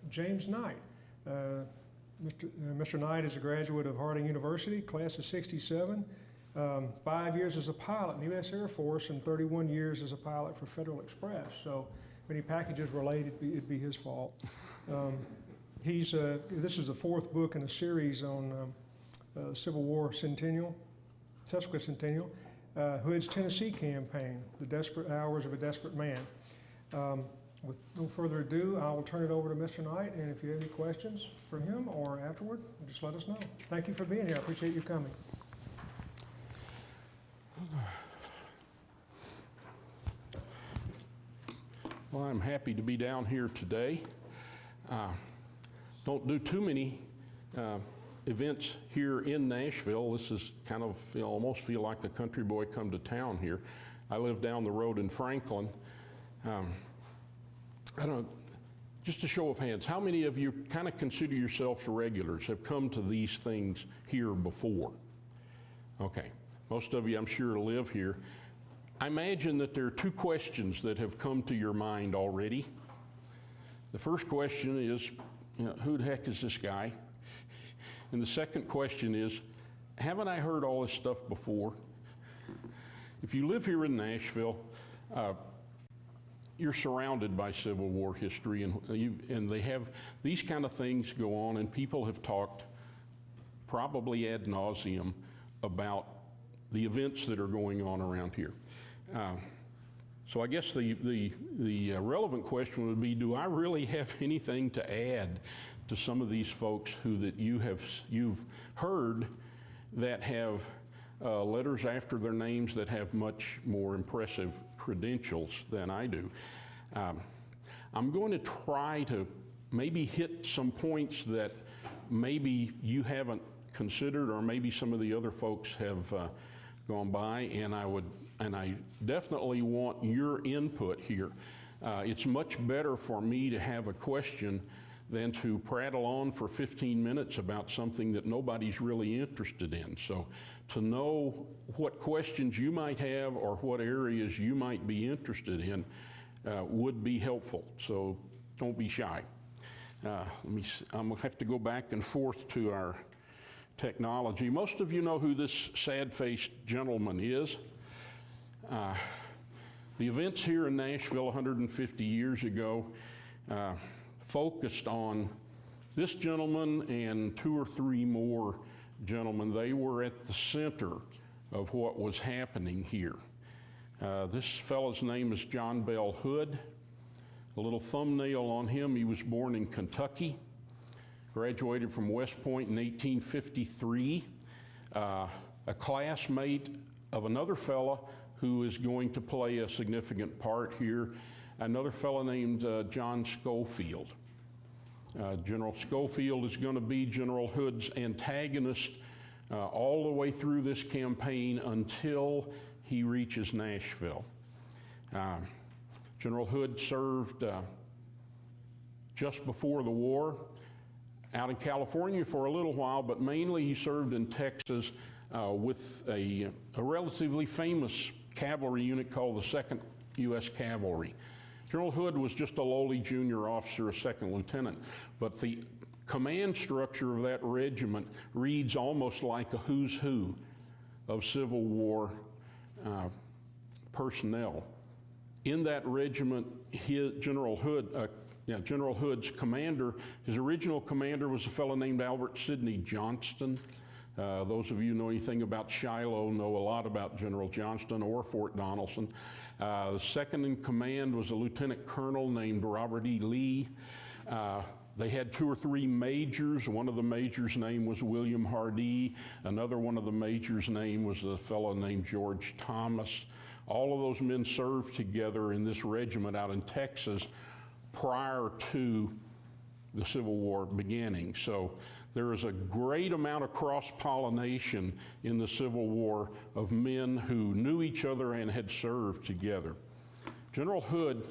James Knight. Mr. Knight is a graduate of Harding University, class of '67. 5 years as a pilot in the U.S. Air Force and 31 years as a pilot for Federal Express. So if any packages were late, it'd be his fault. This is the fourth book in a series on Civil War sesquicentennial, Hood's Tennessee Campaign, The Desperate Hours of a Desperate Man. With no further ado, I will turn it over to Mr. Knight, and if you have any questions for him or afterward, just let us know. Thank you for being here. I appreciate you coming. Well, I'm happy to be down here today. Don't do too many events here in Nashville. This is kind of, almost feel like a country boy come to town here. I live down the road in Franklin. I don't, just a show of hands, how many of you kind of consider yourselves regulars, have come to these things here before? Okay, most of you I'm sure live here. I imagine that there are two questions that have come to your mind already. The first question is, who the heck is this guy? And the second question is, haven't I heard all this stuff before? If you live here in Nashville, you're surrounded by Civil War history, and they have these kind of things go on, and people have talked probably ad nauseum about the events that are going on around here. So I guess the relevant question would be, do I really have anything to add to some of these folks that you've heard that have letters after their names that have much more impressive credentials than I do? I'm going to try to maybe hit some points that maybe you haven't considered, or maybe some of the other folks have gone by, and I definitely want your input here. It's much better for me to have a question than to prattle on for 15 minutes about something that nobody's really interested in. So to know what questions you might have or what areas you might be interested in would be helpful. So don't be shy. I'm gonna have to go back and forth to our technology. Most of you know who this sad-faced gentleman is. The events here in Nashville 150 years ago focused on this gentleman and two or three more gentlemen. They were at the center of what was happening here. This fellow's name is John Bell Hood. A little thumbnail on him: he was born in Kentucky, graduated from West Point in 1853, a classmate of another fellow who is going to play a significant part here, another fellow named John Schofield. General Schofield is going to be General Hood's antagonist all the way through this campaign until he reaches Nashville. General Hood served just before the war out in California for a little while, but mainly he served in Texas with a relatively famous cavalry unit called the 2nd U.S. Cavalry. General Hood was just a lowly junior officer, a second lieutenant, but the command structure of that regiment reads almost like a who's who of Civil War personnel. In that regiment, General Hood's commander, his original commander was a fellow named Albert Sidney Johnston. Those of you who know anything about Shiloh know a lot about General Johnston or Fort Donelson. The second in command was a lieutenant colonel named Robert E. Lee. They had two or three majors. One of the majors' name was William Hardee. Another one of the majors' name was a fellow named George Thomas. All of those men served together in this regiment out in Texas prior to the Civil War beginning. So there is a great amount of cross-pollination in the Civil War of men who knew each other and had served together. General Hood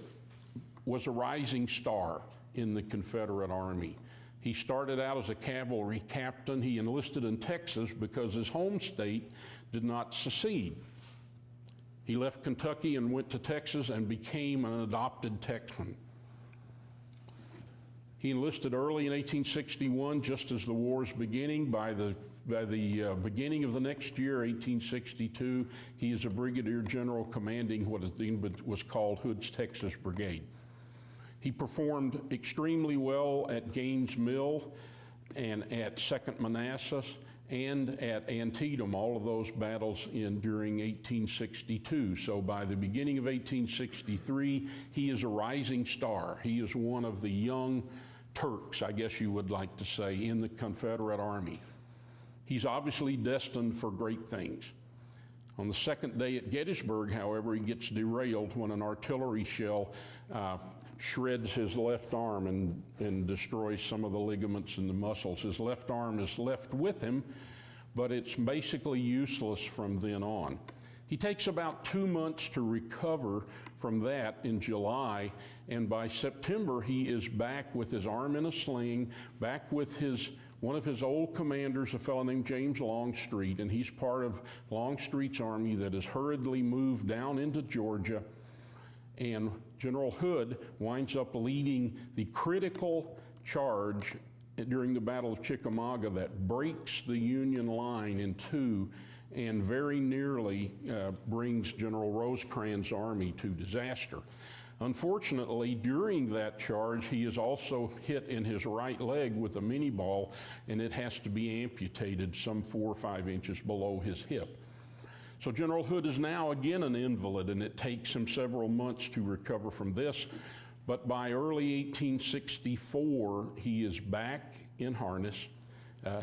was a rising star in the Confederate Army. He started out as a cavalry captain. He enlisted in Texas because his home state did not secede. He left Kentucky and went to Texas and became an adopted Texan. He enlisted early in 1861, just as the war's beginning. By the beginning of the next year, 1862, he is a brigadier general commanding what was called Hood's Texas Brigade. He performed extremely well at Gaines Mill and at Second Manassas and at Antietam, all of those battles during 1862. So by the beginning of 1863, he is a rising star. He is one of the young Turks, I guess you would like to say, in the Confederate Army. He's obviously destined for great things. On the second day at Gettysburg, however, he gets derailed when an artillery shell shreds his left arm and destroys some of the ligaments and the muscles. His left arm is left with him, but it's basically useless from then on. He takes about 2 months to recover from that in July, and by September he is back with his arm in a sling, back with one of his old commanders, a fellow named James Longstreet, and he's part of Longstreet's army that is hurriedly moved down into Georgia. And General Hood winds up leading the critical charge during the Battle of Chickamauga that breaks the Union line in two and very nearly brings General Rosecrans' army to disaster. Unfortunately, during that charge, he is also hit in his right leg with a minie ball, and it has to be amputated some 4 or 5 inches below his hip. So General Hood is now again an invalid, and it takes him several months to recover from this. But by early 1864, he is back in harness.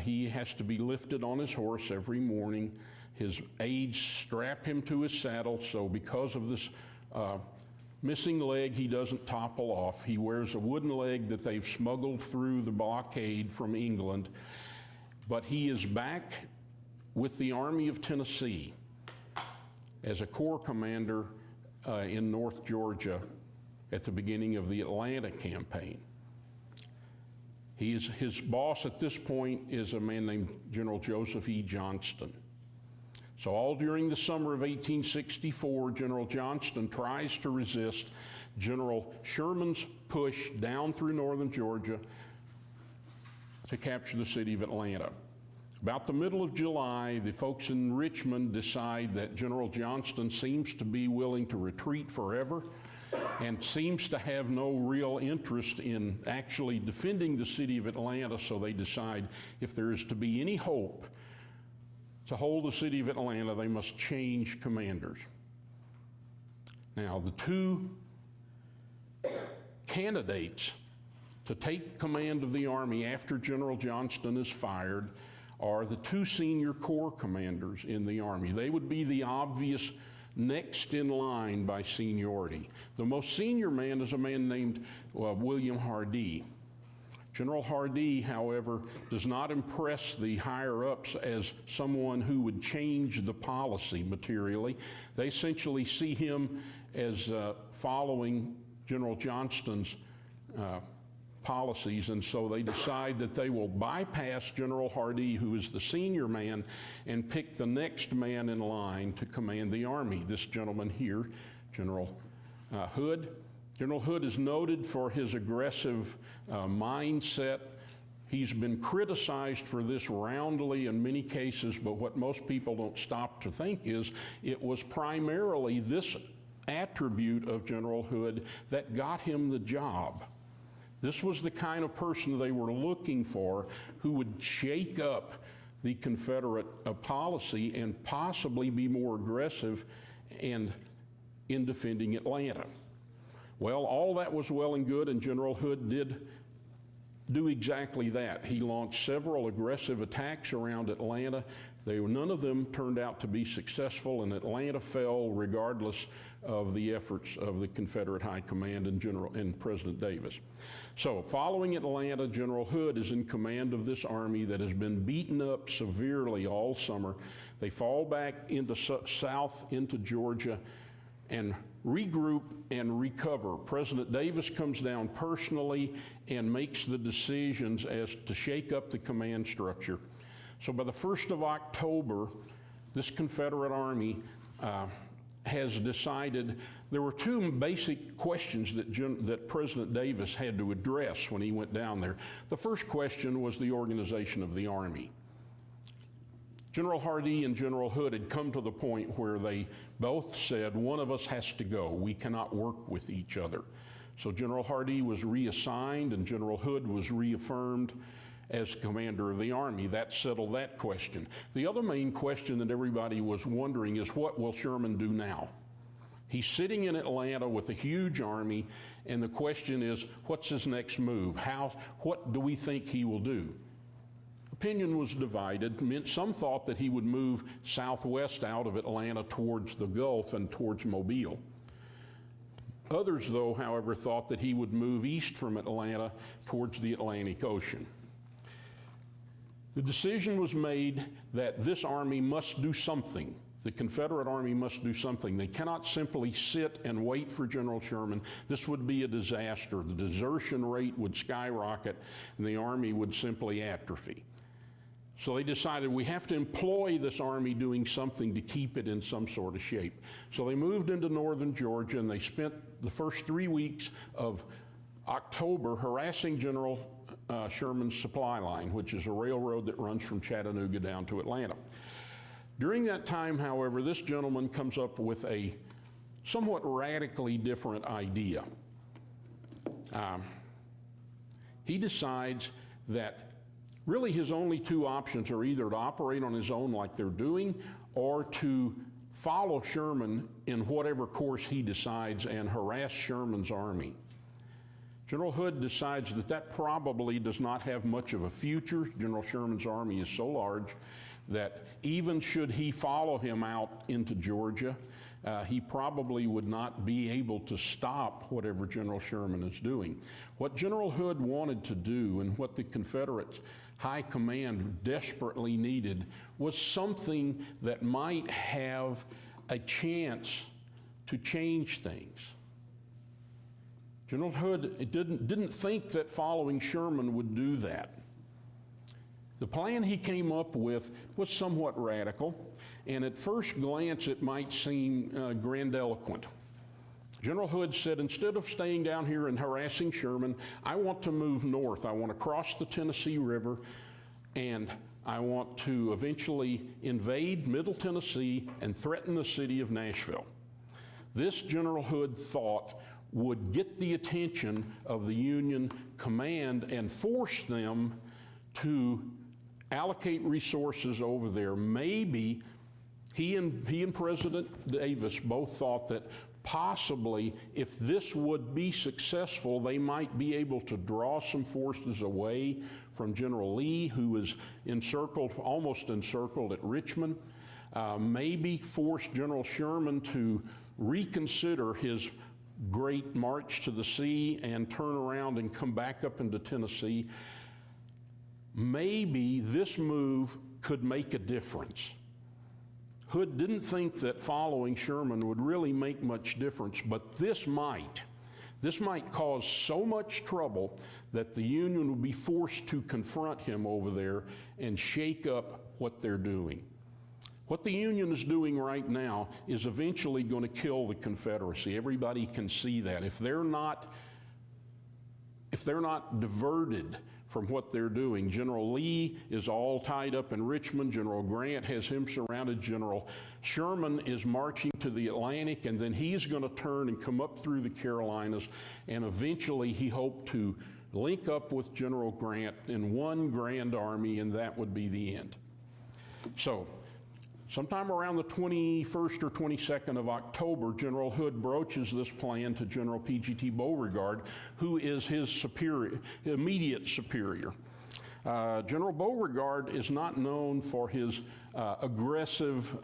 He has to be lifted on his horse every morning. His aides strap him to his saddle, so because of this missing leg, he doesn't topple off. He wears a wooden leg that they've smuggled through the blockade from England. But he is back with the Army of Tennessee as a corps commander in North Georgia at the beginning of the Atlanta campaign. His boss at this point is a man named General Joseph E. Johnston. So all during the summer of 1864, General Johnston tries to resist General Sherman's push down through northern Georgia to capture the city of Atlanta. About the middle of July, the folks in Richmond decide that General Johnston seems to be willing to retreat forever and seems to have no real interest in actually defending the city of Atlanta, so they decide if there is to be any hope to hold the city of Atlanta, they must change commanders. Now, the two candidates to take command of the Army after General Johnston is fired are the two senior corps commanders in the Army. They would be the obvious next in line by seniority. The most senior man is a man named William Hardee. General Hardee, however, does not impress the higher-ups as someone who would change the policy materially. They essentially see him as following General Johnston's policies, and so they decide that they will bypass General Hardee, who is the senior man, and pick the next man in line to command the Army, this gentleman here, General Hood. General Hood is noted for his aggressive mindset. He's been criticized for this roundly in many cases, but what most people don't stop to think is it was primarily this attribute of General Hood that got him the job. This was the kind of person they were looking for who would shake up the Confederate policy and possibly be more aggressive in defending Atlanta. Well, all that was well and good, and General Hood did do exactly that. He launched several aggressive attacks around Atlanta. None of them turned out to be successful, and Atlanta fell regardless of the efforts of the Confederate High Command and President Davis. So following Atlanta, General Hood is in command of this army that has been beaten up severely all summer. They fall back into south into Georgia and regroup and recover. President Davis comes down personally and makes the decisions as to shake up the command structure. So by the 1st of October, this Confederate Army has decided there were two basic questions that President Davis had to address when he went down there. The first question was the organization of the Army. General Hardee and General Hood had come to the point where they both said, one of us has to go. We cannot work with each other. So General Hardee was reassigned and General Hood was reaffirmed as commander of the Army. That settled that question. The other main question that everybody was wondering is, what will Sherman do now? He's sitting in Atlanta with a huge army, and the question is, what's his next move? What do we think he will do? Opinion was divided. Some thought that he would move southwest out of Atlanta towards the Gulf and towards Mobile. Others, though, however, thought that he would move east from Atlanta towards the Atlantic Ocean. The decision was made that this army must do something. The Confederate Army must do something. They cannot simply sit and wait for General Sherman. This would be a disaster. The desertion rate would skyrocket, and the Army would simply atrophy. So they decided we have to employ this Army doing something to keep it in some sort of shape. So they moved into northern Georgia, and they spent the first 3 weeks of October harassing General Sherman's supply line, which is a railroad that runs from Chattanooga down to Atlanta. During that time, however, this gentleman comes up with a somewhat radically different idea. He decides that really his only two options are either to operate on his own like they're doing, or to follow Sherman in whatever course he decides and harass Sherman's army. General Hood decides that that probably does not have much of a future. General Sherman's army is so large that even should he follow him out into Georgia, he probably would not be able to stop whatever General Sherman is doing. What General Hood wanted to do, and what the Confederate high command desperately needed, was something that might have a chance to change things. General Hood didn't think that following Sherman would do that. The plan he came up with was somewhat radical, and at first glance it might seem grandiloquent. General Hood said, instead of staying down here and harassing Sherman, I want to move north. I want to cross the Tennessee River, and I want to eventually invade Middle Tennessee and threaten the city of Nashville. This General Hood thought would get the attention of the Union command and force them to allocate resources over there. Maybe he and President Davis both thought that possibly if this would be successful, they might be able to draw some forces away from General Lee, who was almost encircled at Richmond. Maybe force General Sherman to reconsider his great march to the sea and turn around and come back up into Tennessee. Maybe this move could make a difference. Hood didn't think that following Sherman would really make much difference, but this might. This might cause so much trouble that the Union would be forced to confront him over there and shake up what they're doing. What the Union is doing right now is eventually going to kill the Confederacy. Everybody can see that. If they're not diverted from what they're doing, General Lee is all tied up in Richmond. General Grant has him surrounded. General Sherman is marching to the Atlantic, and then he's going to turn and come up through the Carolinas, and eventually he hoped to link up with General Grant in one grand army, and that would be the end. So, sometime around the 21st or 22nd of October, General Hood broaches this plan to General P.G.T. Beauregard, who is his immediate superior. General Beauregard is not known for his aggressive,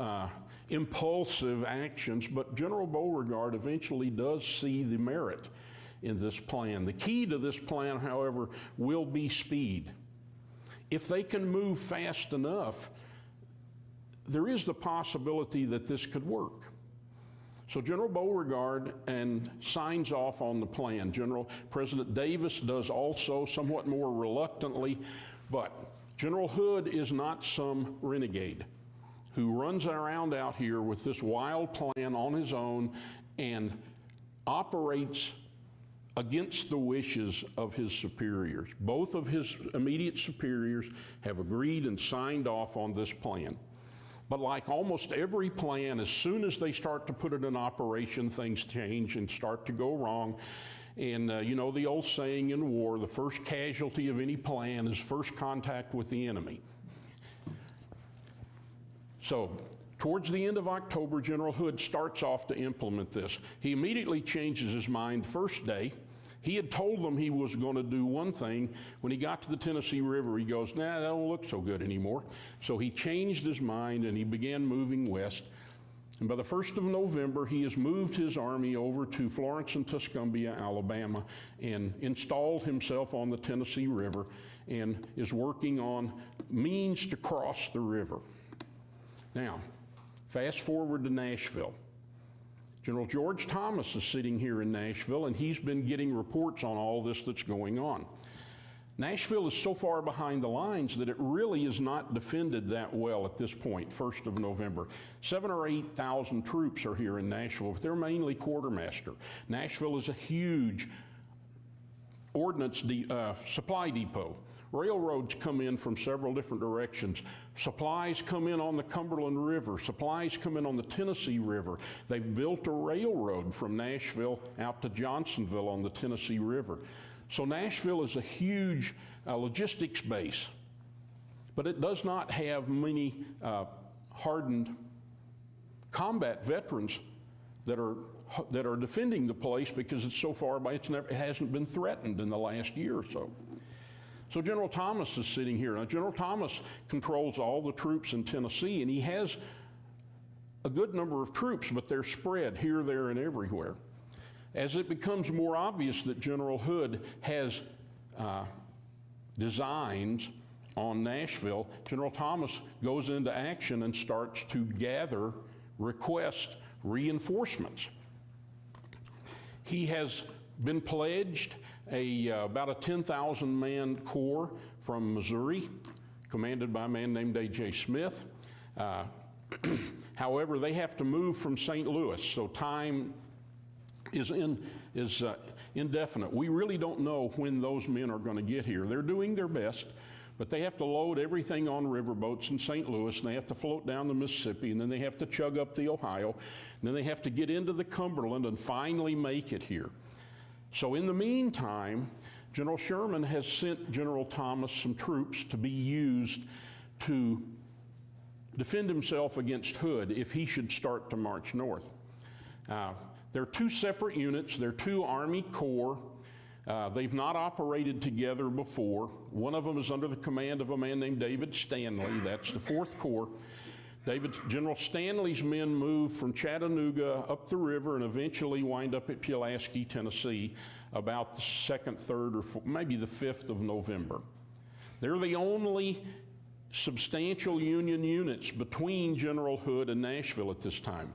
impulsive actions, but General Beauregard eventually does see the merit in this plan. The key to this plan, however, will be speed. If they can move fast enough, there is the possibility that this could work. So General Beauregard signs off on the plan. President Davis does also, somewhat more reluctantly, but General Hood is not some renegade. who runs around out here with this wild plan on his own and operates against the wishes of his superiors. Both of his immediate superiors have agreed and signed off on this plan. But like almost every plan, as soon as they start to put it in operation, things change and start to go wrong. And you know the old saying in war, the first casualty of any plan is first contact with the enemy. So, towards the end of October, General Hood starts off to implement this. He immediately changes his mind the first day. He had told them he was going to do one thing. When he got to the Tennessee River, he goes, nah, that don't look so good anymore. So he changed his mind and he began moving west. And by the 1st of November, he has moved his army over to Florence and Tuscumbia, Alabama, and installed himself on the Tennessee River and is working on means to cross the river. Now, fast forward to Nashville. General George Thomas is sitting here in Nashville, and he's been getting reports on all this that's going on. Nashville is so far behind the lines that it really is not defended that well at this point, 1st of November. 7,000 or 8,000 troops are here in Nashville, but they're mainly quartermaster. Nashville is a huge ordnance supply depot. Railroads come in from several different directions. Supplies come in on the Cumberland River. Supplies come in on the Tennessee River. They've built a railroad from Nashville out to Johnsonville on the Tennessee River. So Nashville is a huge logistics base, but it does not have many hardened combat veterans that are defending the place because it's so far away, it hasn't been threatened in the last year or so. So General Thomas is sitting here. Now, General Thomas controls all the troops in Tennessee, and he has a good number of troops, but they're spread here, there, and everywhere. As it becomes more obvious that General Hood has designs on Nashville, General Thomas goes into action and starts to request reinforcements. He has been pledged about a 10,000-man corps from Missouri, commanded by a man named A.J. Smith. However, they have to move from St. Louis, so time is indefinite. We really don't know when those men are going to get here. They're doing their best, but they have to load everything on riverboats in St. Louis, and they have to float down the Mississippi, and then they have to chug up the Ohio, and then they have to get into the Cumberland and finally make it here. So in the meantime, General Sherman has sent General Thomas some troops to be used to defend himself against Hood if he should start to march north. They're two separate units. They're two Army Corps. They've not operated together before. One of them is under the command of a man named David Stanley. That's the 4th Corps. General Stanley's men move from Chattanooga up the river and eventually wind up at Pulaski, Tennessee, about the 2nd, 3rd, or maybe the 5th of November. They're the only substantial Union units between General Hood and Nashville at this time.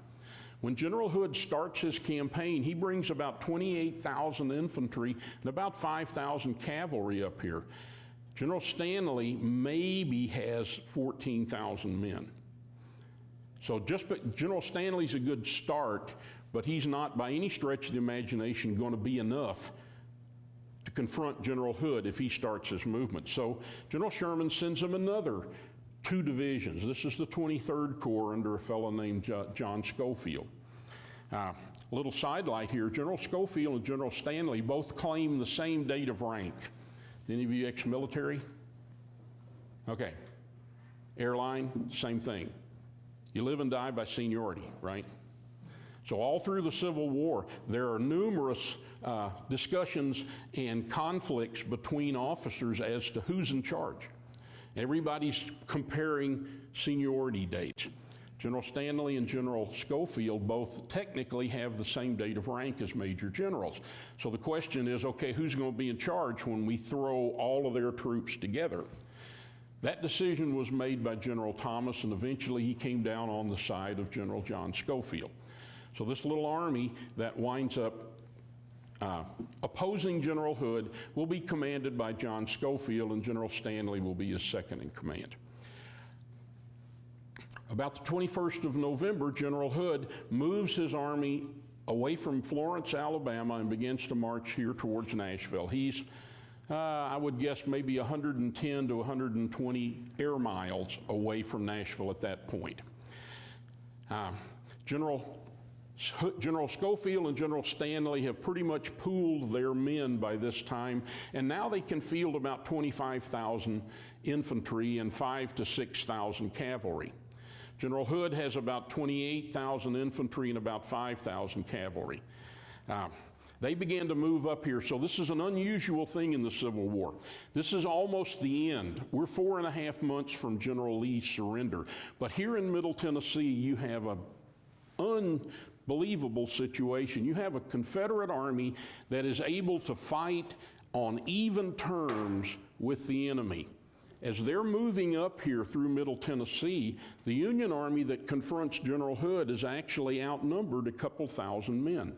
When General Hood starts his campaign, he brings about 28,000 infantry and about 5,000 cavalry up here. General Stanley maybe has 14,000 men. So General Stanley's a good start, but he's not by any stretch of the imagination going to be enough to confront General Hood if he starts his movement. So General Sherman sends him another 2 divisions. This is the 23rd Corps under a fellow named John Schofield. A little sidelight here, General Schofield and General Stanley both claim the same date of rank. Any of you ex-military? Okay. Airline, same thing. You live and die by seniority, right? So all through the Civil War, there are numerous discussions and conflicts between officers as to who's in charge. Everybody's comparing seniority dates. General Stanley and General Schofield both technically have the same date of rank as major generals. So the question is, okay, who's going to be in charge when we throw all of their troops together? That decision was made by General Thomas, and eventually he came down on the side of General John Schofield. So this little army that winds up opposing General Hood will be commanded by John Schofield, and General Stanley will be his second in command. About the 21st of November, General Hood moves his army away from Florence, Alabama, and begins to march here towards Nashville. He's, I would guess, maybe 110 to 120 air miles away from Nashville at that point. General Schofield and General Stanley have pretty much pooled their men by this time, and now they can field about 25,000 infantry and 5,000 to 6,000 cavalry. General Hood has about 28,000 infantry and about 5,000 cavalry. They began to move up here, so this is an unusual thing in the Civil War. This is almost the end. We're 4.5 months from General Lee's surrender, but here in Middle Tennessee, you have an unbelievable situation. You have a Confederate army that is able to fight on even terms with the enemy. As they're moving up here through Middle Tennessee, the Union Army that confronts General Hood is actually outnumbered a couple thousand men.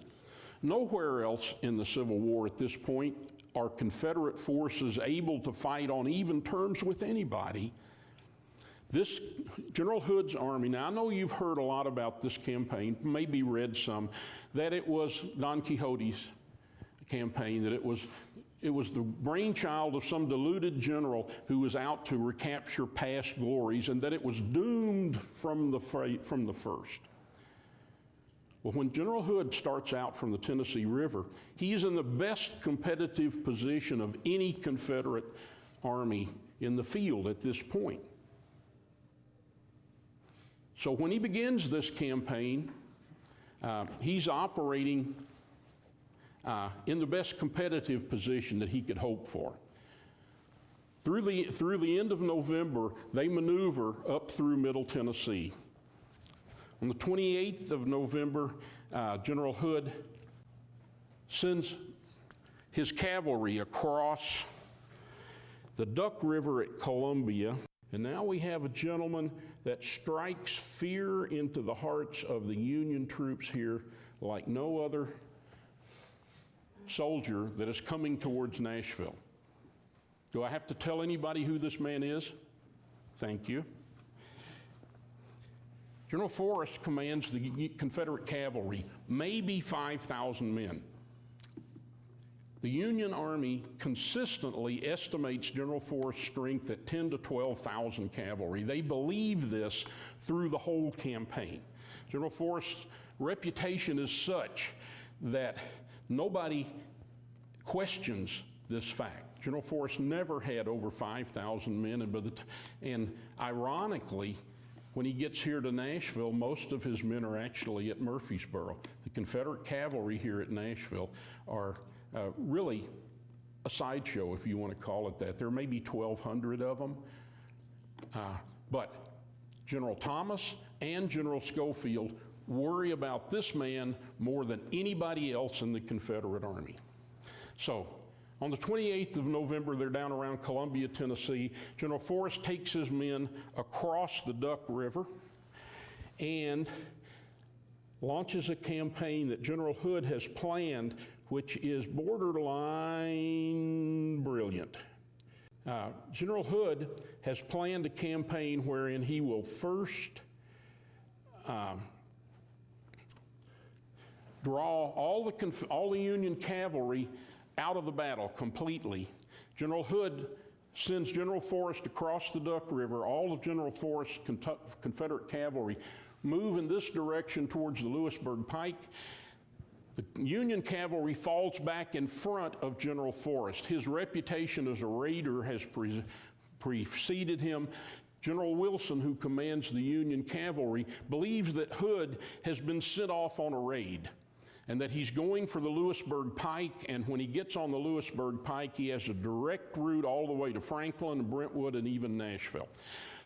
Nowhere else in the Civil War at this point are Confederate forces able to fight on even terms with anybody. This General Hood's army, now I know you've heard a lot about this campaign, maybe read some, that it was Don Quixote's campaign, that it was the brainchild of some deluded general who was out to recapture past glories, and that it was doomed from the first. Well, when General Hood starts out from the Tennessee River, he's in the best competitive position of any Confederate army in the field at this point. So when he begins this campaign, he's operating in the best competitive position that he could hope for. Through the end of November, they maneuver up through Middle Tennessee. On the 28th of November, General Hood sends his cavalry across the Duck River at Columbia, and now we have a gentleman that strikes fear into the hearts of the Union troops here like no other soldier that is coming towards Nashville. Do I have to tell anybody who this man is? Thank you. General Forrest commands the Confederate cavalry, maybe 5,000 men. The Union Army consistently estimates General Forrest's strength at 10,000 to 12,000 cavalry. They believe this through the whole campaign. General Forrest's reputation is such that nobody questions this fact. General Forrest never had over 5,000 men, and ironically, when he gets here to Nashville, most of his men are actually at Murfreesboro. The Confederate cavalry here at Nashville are really a sideshow, if you want to call it that. There may be 1,200 of them, but General Thomas and General Schofield worry about this man more than anybody else in the Confederate Army. So, on the 28th of November, they're down around Columbia, Tennessee. General Forrest takes his men across the Duck River and launches a campaign that General Hood has planned, which is borderline brilliant. General Hood has planned a campaign wherein he will first draw all the Union cavalry out of the battle completely. General Hood sends General Forrest across the Duck River. All of General Forrest's Confederate cavalry move in this direction towards the Lewisburg Pike. The Union cavalry falls back in front of General Forrest. His reputation as a raider has preceded him. General Wilson, who commands the Union cavalry, believes that Hood has been sent off on a raid, and that he's going for the Lewisburg Pike, and when he gets on the Lewisburg Pike, he has a direct route all the way to Franklin, Brentwood, and even Nashville.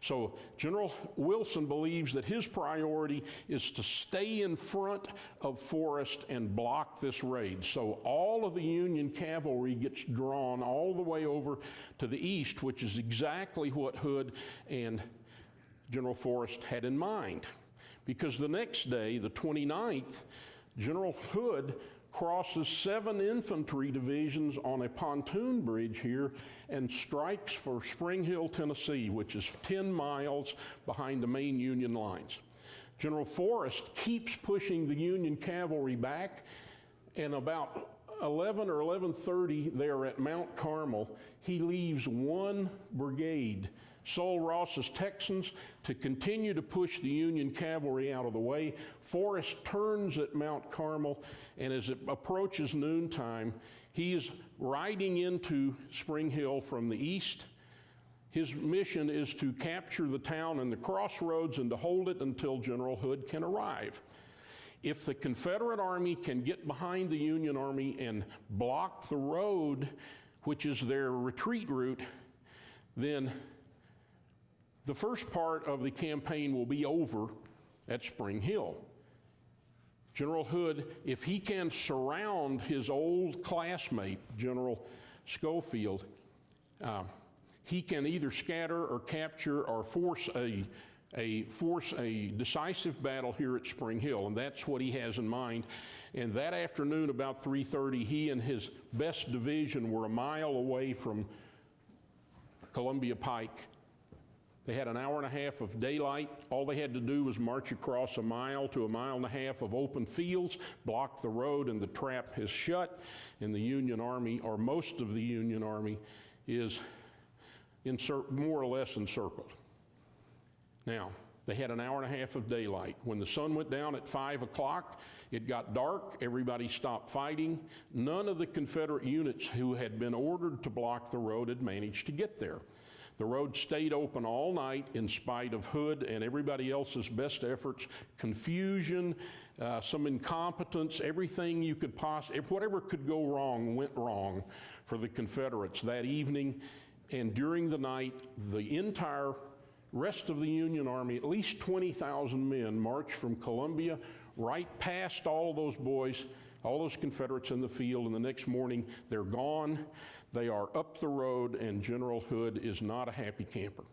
So General Wilson believes that his priority is to stay in front of Forrest and block this raid. So all of the Union cavalry gets drawn all the way over to the east, which is exactly what Hood and General Forrest had in mind. Because the next day, the 29th, General Hood crosses 7 infantry divisions on a pontoon bridge here and strikes for Spring Hill, Tennessee, which is 10 miles behind the main Union lines. General Forrest keeps pushing the Union cavalry back, and about 11 or 11:30 there at Mount Carmel, he leaves one brigade, Sol Ross's Texans, to continue to push the Union cavalry out of the way. Forrest turns at Mount Carmel, and as it approaches noontime, he is riding into Spring Hill from the east. His mission is to capture the town and the crossroads and to hold it until General Hood can arrive. If the Confederate Army can get behind the Union Army and block the road, which is their retreat route, then the first part of the campaign will be over at Spring Hill. General Hood, if he can surround his old classmate, General Schofield, he can either scatter or capture or force a decisive battle here at Spring Hill, and that's what he has in mind. And that afternoon, about 3:30, he and his best division were a mile away from Columbia Pike. They had an hour and a half of daylight. All they had to do was march across a mile to a mile and a half of open fields, block the road, and the trap is shut, and the Union Army, or most of the Union Army, is more or less encircled. Now, they had an hour and a half of daylight. When the sun went down at 5 o'clock, it got dark, everybody stopped fighting. None of the Confederate units who had been ordered to block the road had managed to get there. The road stayed open all night in spite of Hood and everybody else's best efforts, confusion, some incompetence, everything you could whatever could go wrong went wrong for the Confederates that evening. And during the night, the entire rest of the Union Army, at least 20,000 men, marched from Columbia right past all of those boys, all those Confederates in the field, and the next morning they're gone. They are up the road, and General Hood is not a happy camper.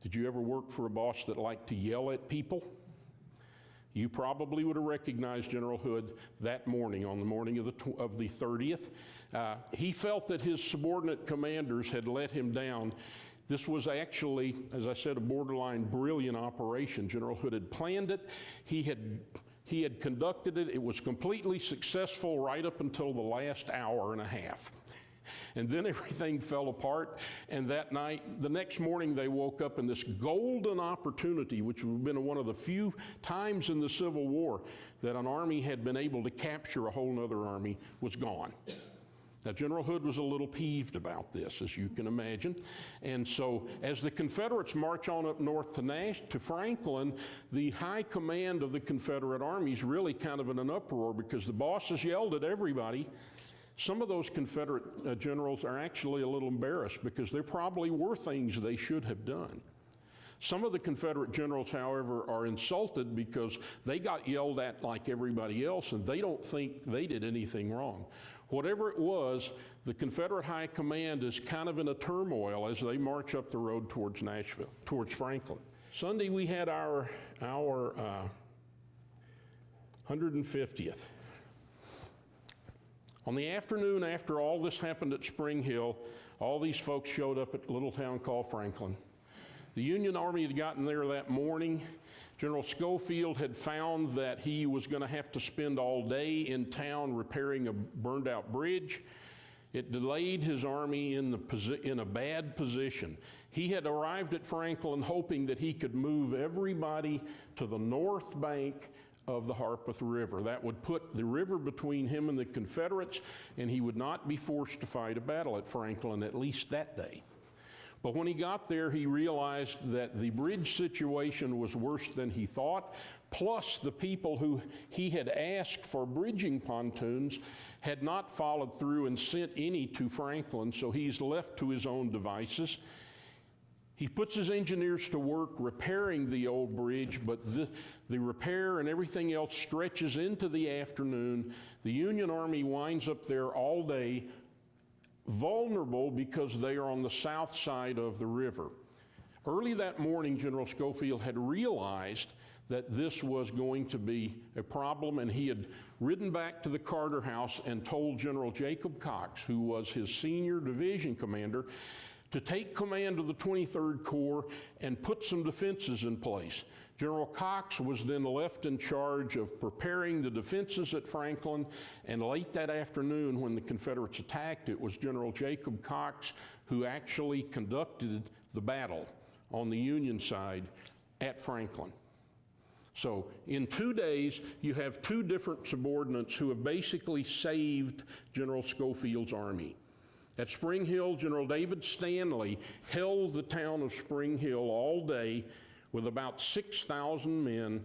Did you ever work for a boss that liked to yell at people? You probably would have recognized General Hood that morning, on the morning of the 30th. He felt that his subordinate commanders had let him down. This was actually, as I said, a borderline brilliant operation. General Hood had planned it. He had conducted it. It was completely successful right up until the last hour and a half. And then everything fell apart, and that night, the next morning, they woke up, and this golden opportunity, which would have been one of the few times in the Civil War that an army had been able to capture a whole other army, was gone. Now, General Hood was a little peeved about this, as you can imagine. And so, as the Confederates march on up north to Franklin, the high command of the Confederate Army is really kind of in an uproar because the bosses yelled at everybody. Some of those Confederate generals are actually a little embarrassed because there probably were things they should have done. Some of the Confederate generals, however, are insulted because they got yelled at like everybody else, and they don't think they did anything wrong. Whatever it was, the Confederate High Command is kind of in a turmoil as they march up the road towards Nashville, towards Franklin. Sunday, we had our 150th. On the afternoon after all this happened at Spring Hill, all these folks showed up at a little town called Franklin. The Union Army had gotten there that morning. General Schofield had found that he was going to have to spend all day in town repairing a burned out bridge. It delayed his army in a bad position. He had arrived at Franklin hoping that he could move everybody to the north bank of the Harpeth River. That would put the river between him and the Confederates, and he would not be forced to fight a battle at Franklin, at least that day. But when he got there, he realized that the bridge situation was worse than he thought, plus the people who he had asked for bridging pontoons had not followed through and sent any to Franklin, so he's left to his own devices. He puts his engineers to work repairing the old bridge, but the repair and everything else stretches into the afternoon. The Union Army winds up there all day, vulnerable because they are on the south side of the river. Early that morning, General Schofield had realized that this was going to be a problem, and he had ridden back to the Carter House and told General Jacob Cox, who was his senior division commander, to take command of the 23rd Corps and put some defenses in place. General Cox was then left in charge of preparing the defenses at Franklin, and late that afternoon when the Confederates attacked, it was General Jacob Cox who actually conducted the battle on the Union side at Franklin. So in 2 days, you have two different subordinates who have basically saved General Schofield's army. At Spring Hill, General David Stanley held the town of Spring Hill all day with about 6,000 men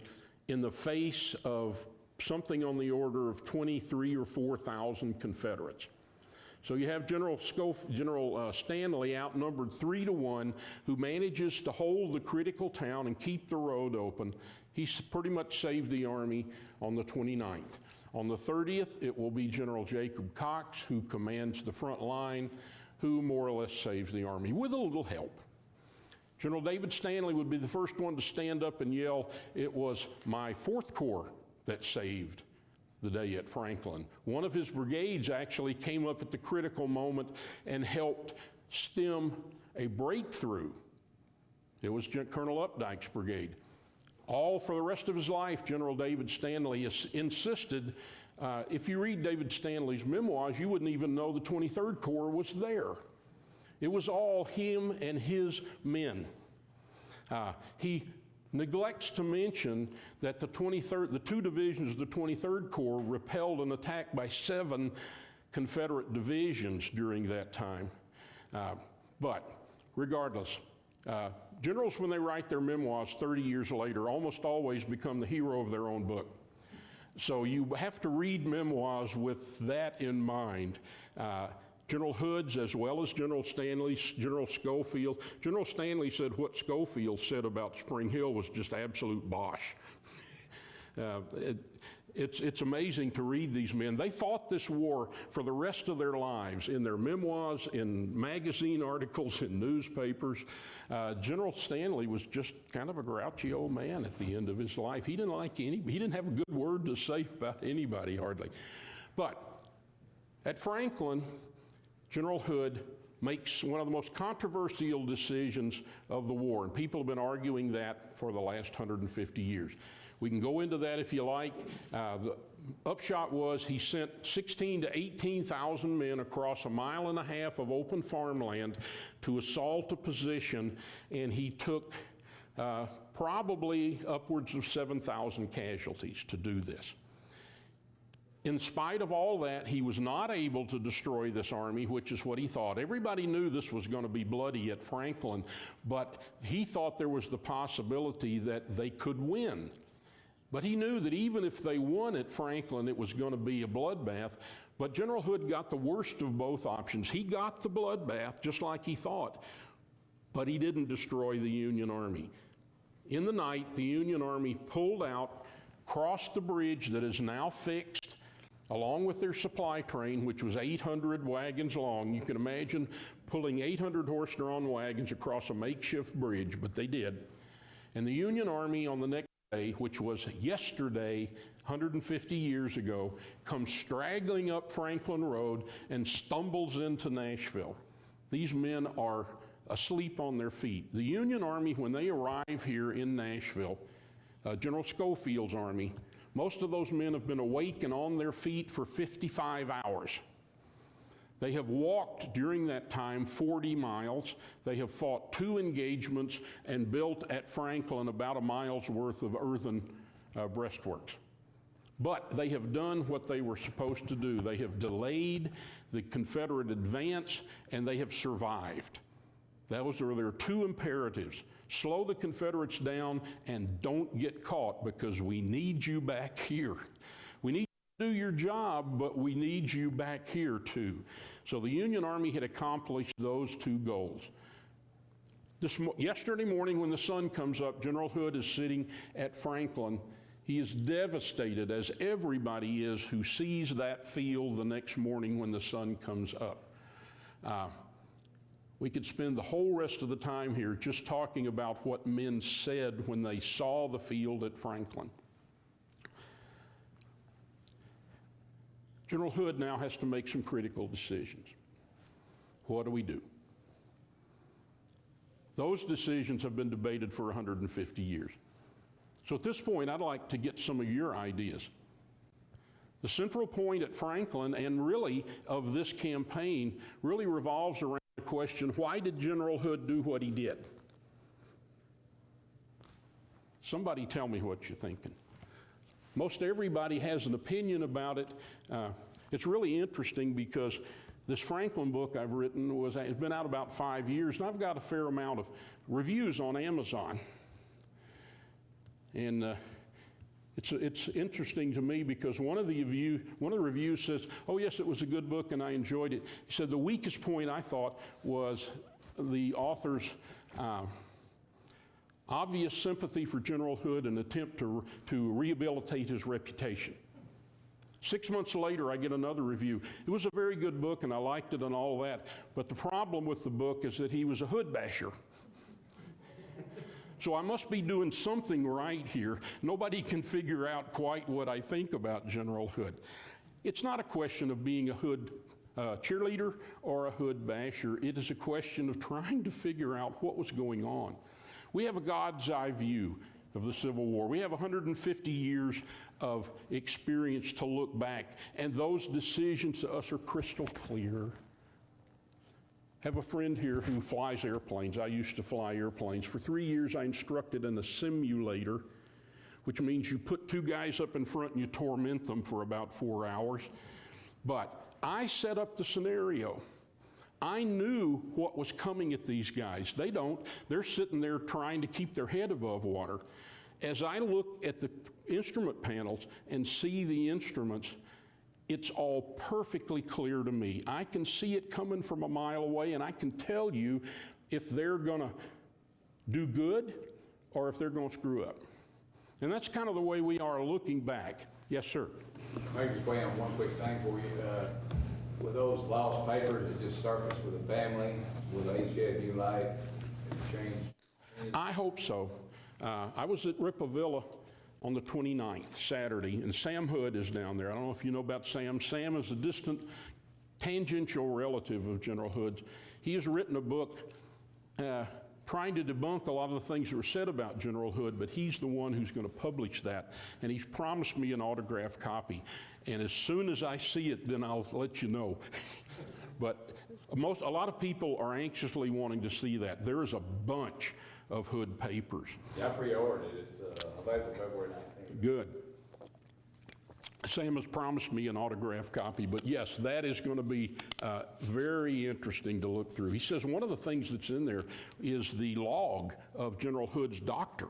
in the face of something on the order of 23,000 or 4,000 Confederates. So you have General Stanley outnumbered 3-1, who manages to hold the critical town and keep the road open. He's pretty much saved the army on the 29th. On the 30th, it will be General Jacob Cox, who commands the front line, who more or less saves the army with a little help. General David Stanley would be the first one to stand up and yell, "It was my 4th Corps that saved the day at Franklin." One of his brigades actually came up at the critical moment and helped stem a breakthrough. It was Colonel Updike's brigade. All for the rest of his life, General David Stanley insisted, if you read David Stanley's memoirs, you wouldn't even know the 23rd Corps was there. It was all him and his men. He neglects to mention that the two divisions of the 23rd Corps repelled an attack by 7 Confederate divisions during that time. But regardless, generals, when they write their memoirs 30 years later, almost always become the hero of their own book. So you have to read memoirs with that in mind. General Hood's, as well as General Stanley's, General Schofield. General Stanley said what Schofield said about Spring Hill was just absolute bosh. It's amazing to read these men. They fought this war for the rest of their lives in their memoirs, in magazine articles, in newspapers. General Stanley was just kind of a grouchy old man at the end of his life. He didn't have a good word to say about anybody hardly. But at Franklin, General Hood makes one of the most controversial decisions of the war, and people have been arguing that for the last 150 years. We can go into that if you like. The upshot was he sent 16,000 to 18,000 men across 1.5 miles of open farmland to assault a position, and he took probably upwards of 7,000 casualties to do this. In spite of all that, he was not able to destroy this army, which is what he thought. Everybody knew this was going to be bloody at Franklin, but he thought there was the possibility that they could win. But he knew that even if they won at Franklin, it was going to be a bloodbath. But General Hood got the worst of both options. He got the bloodbath just like he thought, but he didn't destroy the Union Army. In the night, the Union Army pulled out, crossed the bridge that is now fixed, along with their supply train, which was 800 wagons long. You can imagine pulling 800 horse-drawn wagons across a makeshift bridge, but they did. And the Union Army on the next day, which was yesterday, 150 years ago, comes straggling up Franklin Road and stumbles into Nashville. These men are asleep on their feet. The Union Army, when they arrive here in Nashville, General Schofield's army, most of those men have been awake and on their feet for 55 hours. They have walked during that time 40 miles. They have fought 2 engagements and built at Franklin about 1 mile's worth of earthen breastworks. But they have done what they were supposed to do. They have delayed the Confederate advance, and they have survived. There are 2 imperatives. Slow the Confederates down and don't get caught, because we need you back here. We need you to do your job, but we need you back here too. So the Union Army had accomplished those 2 goals. Yesterday morning when the sun comes up, General Hood is sitting at Franklin. He is devastated, as everybody is who sees that field the next morning when the sun comes up. We could spend the whole rest of the time here just talking about what men said when they saw the field at Franklin. General Hood now has to make some critical decisions. What do we do? Those decisions have been debated for 150 years. So at this point, I'd like to get some of your ideas. The central point at Franklin, and really of this campaign, really revolves around the question, why did General Hood do what he did? Somebody tell me what you're thinking. Most everybody has an opinion about it. It's really interesting because this Franklin book I've written has been out about 5 years, and I've got a fair amount of reviews on Amazon. And it's interesting to me because one of the reviews says, "Oh yes, it was a good book and I enjoyed it." He said the weakest point I thought was the author's obvious sympathy for General Hood and attempt to rehabilitate his reputation. 6 months later, I get another review. It was a very good book and I liked it and all that, but the problem with the book is that he was a Hood basher. So I must be doing something right here. Nobody can figure out quite what I think about General Hood. It's not a question of being a Hood cheerleader or a Hood basher. It is a question of trying to figure out what was going on. We have a God's eye view of the Civil War. We have 150 years of experience to look back, and those decisions to us are crystal clear. I have a friend here who flies airplanes. I used to fly airplanes. For 3 years, I instructed in a simulator, which means you put two guys up in front and you torment them for about 4 hours. But I set up the scenario. I knew what was coming at these guys. They don't. They're sitting there trying to keep their head above water. As I look at the instrument panels and see the instruments, it's all perfectly clear to me. I can see it coming from a mile away, and I can tell you if they're going to do good or if they're going to screw up. And that's kind of the way we are looking back. Yes, sir. Maybe just weigh on one quick thing for you. With those lost papers that just surfaced with the family, will they shed new light and change? I hope so. I was at Rippavilla on the 29th, Saturday, and Sam Hood is down there. I don't know if you know about Sam. Sam is a distant, tangential relative of General Hood's. He has written a book trying to debunk a lot of the things that were said about General Hood, but he's the one who's going to publish that, and he's promised me an autographed copy. And as soon as I see it, then I'll let you know. But a lot of people are anxiously wanting to see that. There is a bunch of Hood papers. Yeah, I pre-ordered it. It's available February 19th. Good. Sam has promised me an autographed copy, but yes, that is going to be very interesting to look through. He says one of the things that's in there is the log of General Hood's doctor.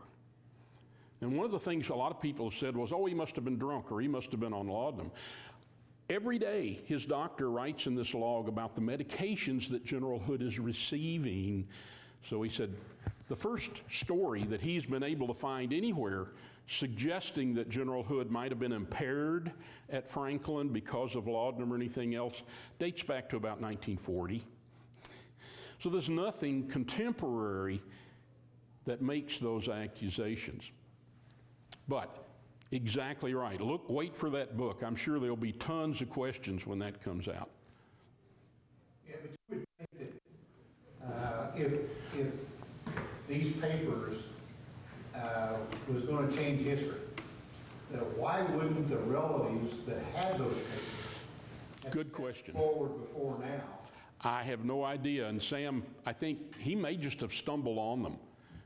And one of the things a lot of people have said was, oh, he must have been drunk or he must have been on laudanum. Every day, his doctor writes in this log about the medications that General Hood is receiving. So he said, the first story that he's been able to find anywhere suggesting that General Hood might have been impaired at Franklin because of laudanum or anything else dates back to about 1940. So there's nothing contemporary that makes those accusations. But exactly right. Look, wait for that book. I'm sure there'll be tons of questions when that comes out. Yeah, but you would think that if these papers was going to change history, why wouldn't the relatives that had those papers Good question. forward before now? I have no idea. And Sam, I think he may just have stumbled on them.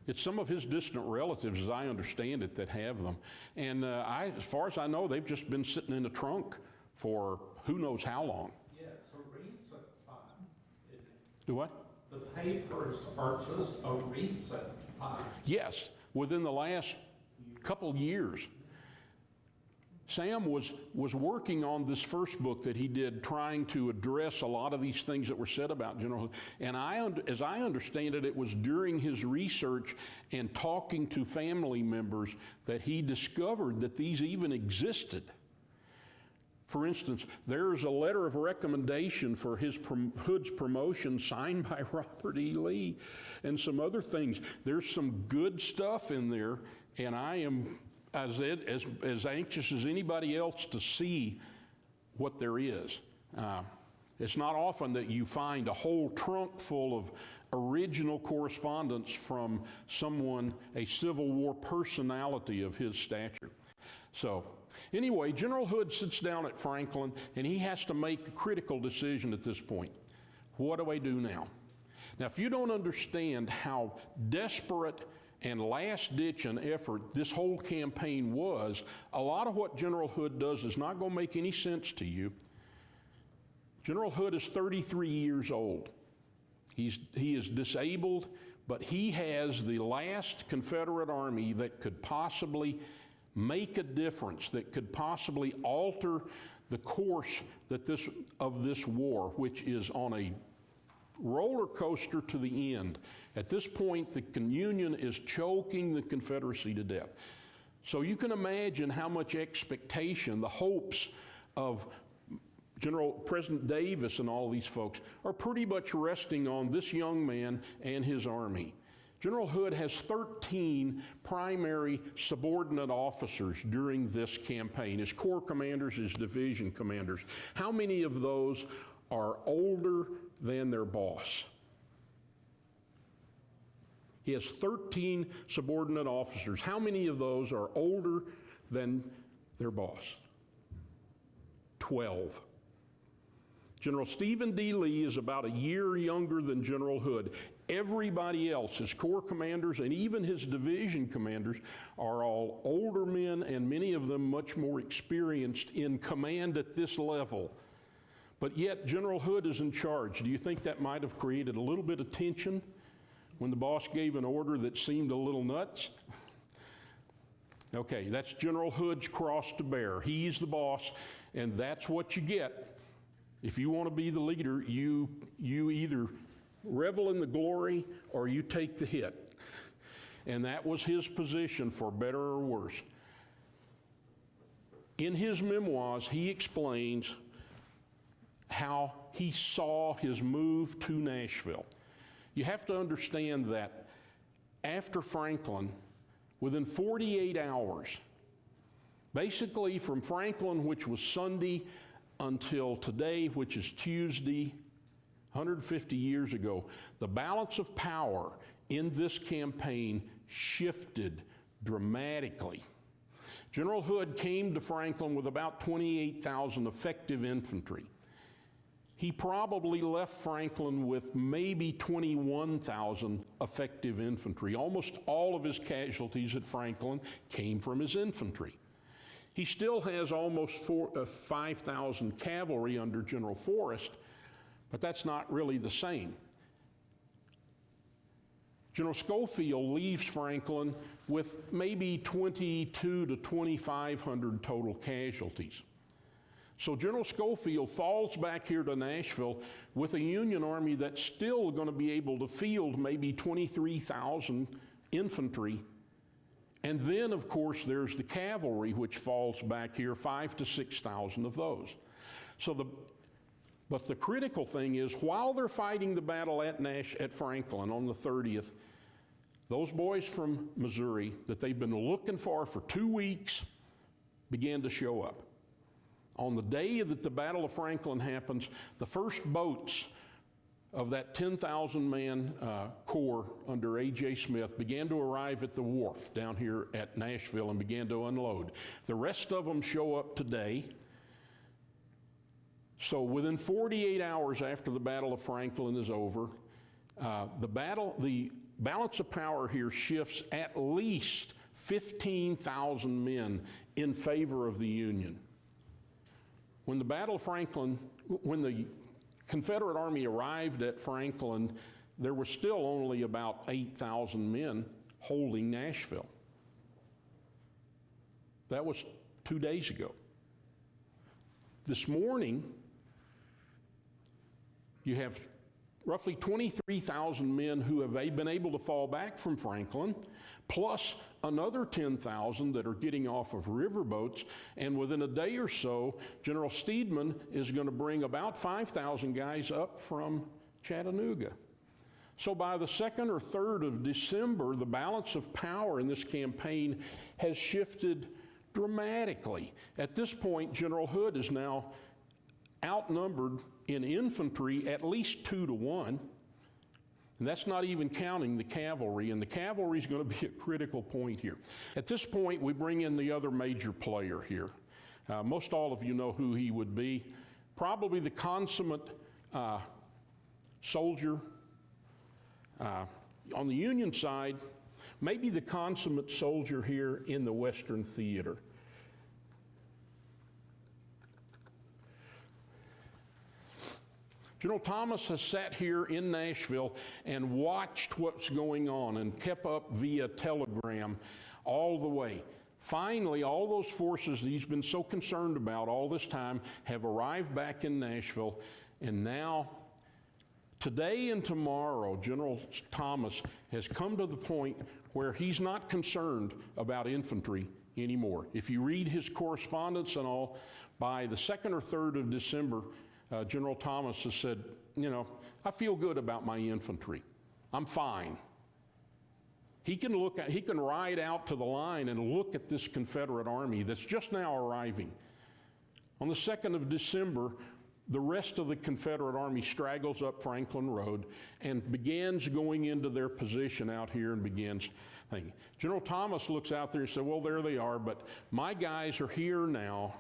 It's some of his distant relatives, as I understand it, that have them. And as far as I know, they've just been sitting in the trunk for who knows how long. Yeah, it's a recent find, isn't it? Do what? The papers are just a recent find. Yes, within the last couple years. Sam was working on this first book that he did, trying to address a lot of these things that were said about General Hood. And as I understand it, it was during his research and talking to family members that he discovered that these even existed. For instance, there's a letter of recommendation for Hood's promotion signed by Robert E. Lee and some other things. There's some good stuff in there, and I am as anxious as anybody else to see what there is. It's not often that you find a whole trunk full of original correspondence from someone, a Civil War personality of his stature. So, anyway, General Hood sits down at Franklin, and he has to make a critical decision at this point. What do I do now? Now, if you don't understand how desperate and last-ditch an effort this whole campaign was, a lot of what General Hood does is not going to make any sense to you. General Hood is 33 years old. He is disabled, but he has the last Confederate Army that could possibly make a difference, that could possibly alter the course of this war, which is on a roller coaster to the end. At this point, the Union is choking the Confederacy to death. So you can imagine how much expectation, the hopes of President Davis and all these folks are pretty much resting on this young man and his army. General Hood has 13 primary subordinate officers during this campaign, his corps commanders, his division commanders. How many of those are older than their boss? He has 13 subordinate officers. How many of those are older than their boss? 12. General Stephen D. Lee is about a year younger than General Hood. Everybody else, his corps commanders and even his division commanders, are all older men, and many of them much more experienced in command at this level. But yet General Hood is in charge. Do you think that might have created a little bit of tension when the boss gave an order that seemed a little nuts? Okay, that's General Hood's cross to bear. He's the boss, and that's what you get. If you want to be the leader, you either revel in the glory or you take the hit. And that was his position, for better or worse. In his memoirs, he explains how he saw his move to Nashville. You have to understand that after Franklin, within 48 hours, basically from Franklin, which was Sunday, until today, which is Tuesday, 150 years ago, the balance of power in this campaign shifted dramatically. General Hood came to Franklin with about 28,000 effective infantry. He probably left Franklin with maybe 21,000 effective infantry. Almost all of his casualties at Franklin came from his infantry. He still has almost 5,000 cavalry under General Forrest, but that's not really the same. General Schofield leaves Franklin with maybe 2,200 to 2,500 total casualties. So General Schofield falls back here to Nashville with a Union Army that's still going to be able to field maybe 23,000 infantry. And then, of course, there's the cavalry, which falls back here, 5,000 to 6,000 of those. But the critical thing is, while they're fighting the battle at Franklin on the 30th, those boys from Missouri that they've been looking for 2 weeks began to show up. On the day that the Battle of Franklin happens, the first boats of that 10,000-man corps under A.J. Smith began to arrive at the wharf down here at Nashville and began to unload. The rest of them show up today. So within 48 hours after the Battle of Franklin is over, the balance of power here shifts at least 15,000 men in favor of the Union. When the Battle of Franklin, when the Confederate Army arrived at Franklin, there were still only about 8,000 men holding Nashville. That was 2 days ago. This morning, you have roughly 23,000 men who have been able to fall back from Franklin, plus another 10,000 that are getting off of riverboats. And within a day or so, General Steedman is going to bring about 5,000 guys up from Chattanooga. So by the 2nd or 3rd of December, the balance of power in this campaign has shifted dramatically. At this point, General Hood is now outnumbered in infantry at least 2 to 1. And that's not even counting the cavalry, and the cavalry is going to be a critical point here. At this point, we bring in the other major player here. Most all of you know who he would be. Probably the consummate soldier. On the Union side, maybe the consummate soldier here in the Western theater. General Thomas has sat here in Nashville and watched what's going on and kept up via telegram all the way. Finally, all those forces that he's been so concerned about all this time have arrived back in Nashville, and now today and tomorrow, General Thomas has come to the point where he's not concerned about infantry anymore. If you read his correspondence and all, by the 2nd or 3rd of December, General Thomas has said, you know, I feel good about my infantry. I'm fine. He can ride out to the line and look at this Confederate army that's just now arriving. On the 2nd of December, the rest of the Confederate army straggles up Franklin Road and begins going into their position out here and begins thinking. General Thomas looks out there and says, well, there they are, but my guys are here now.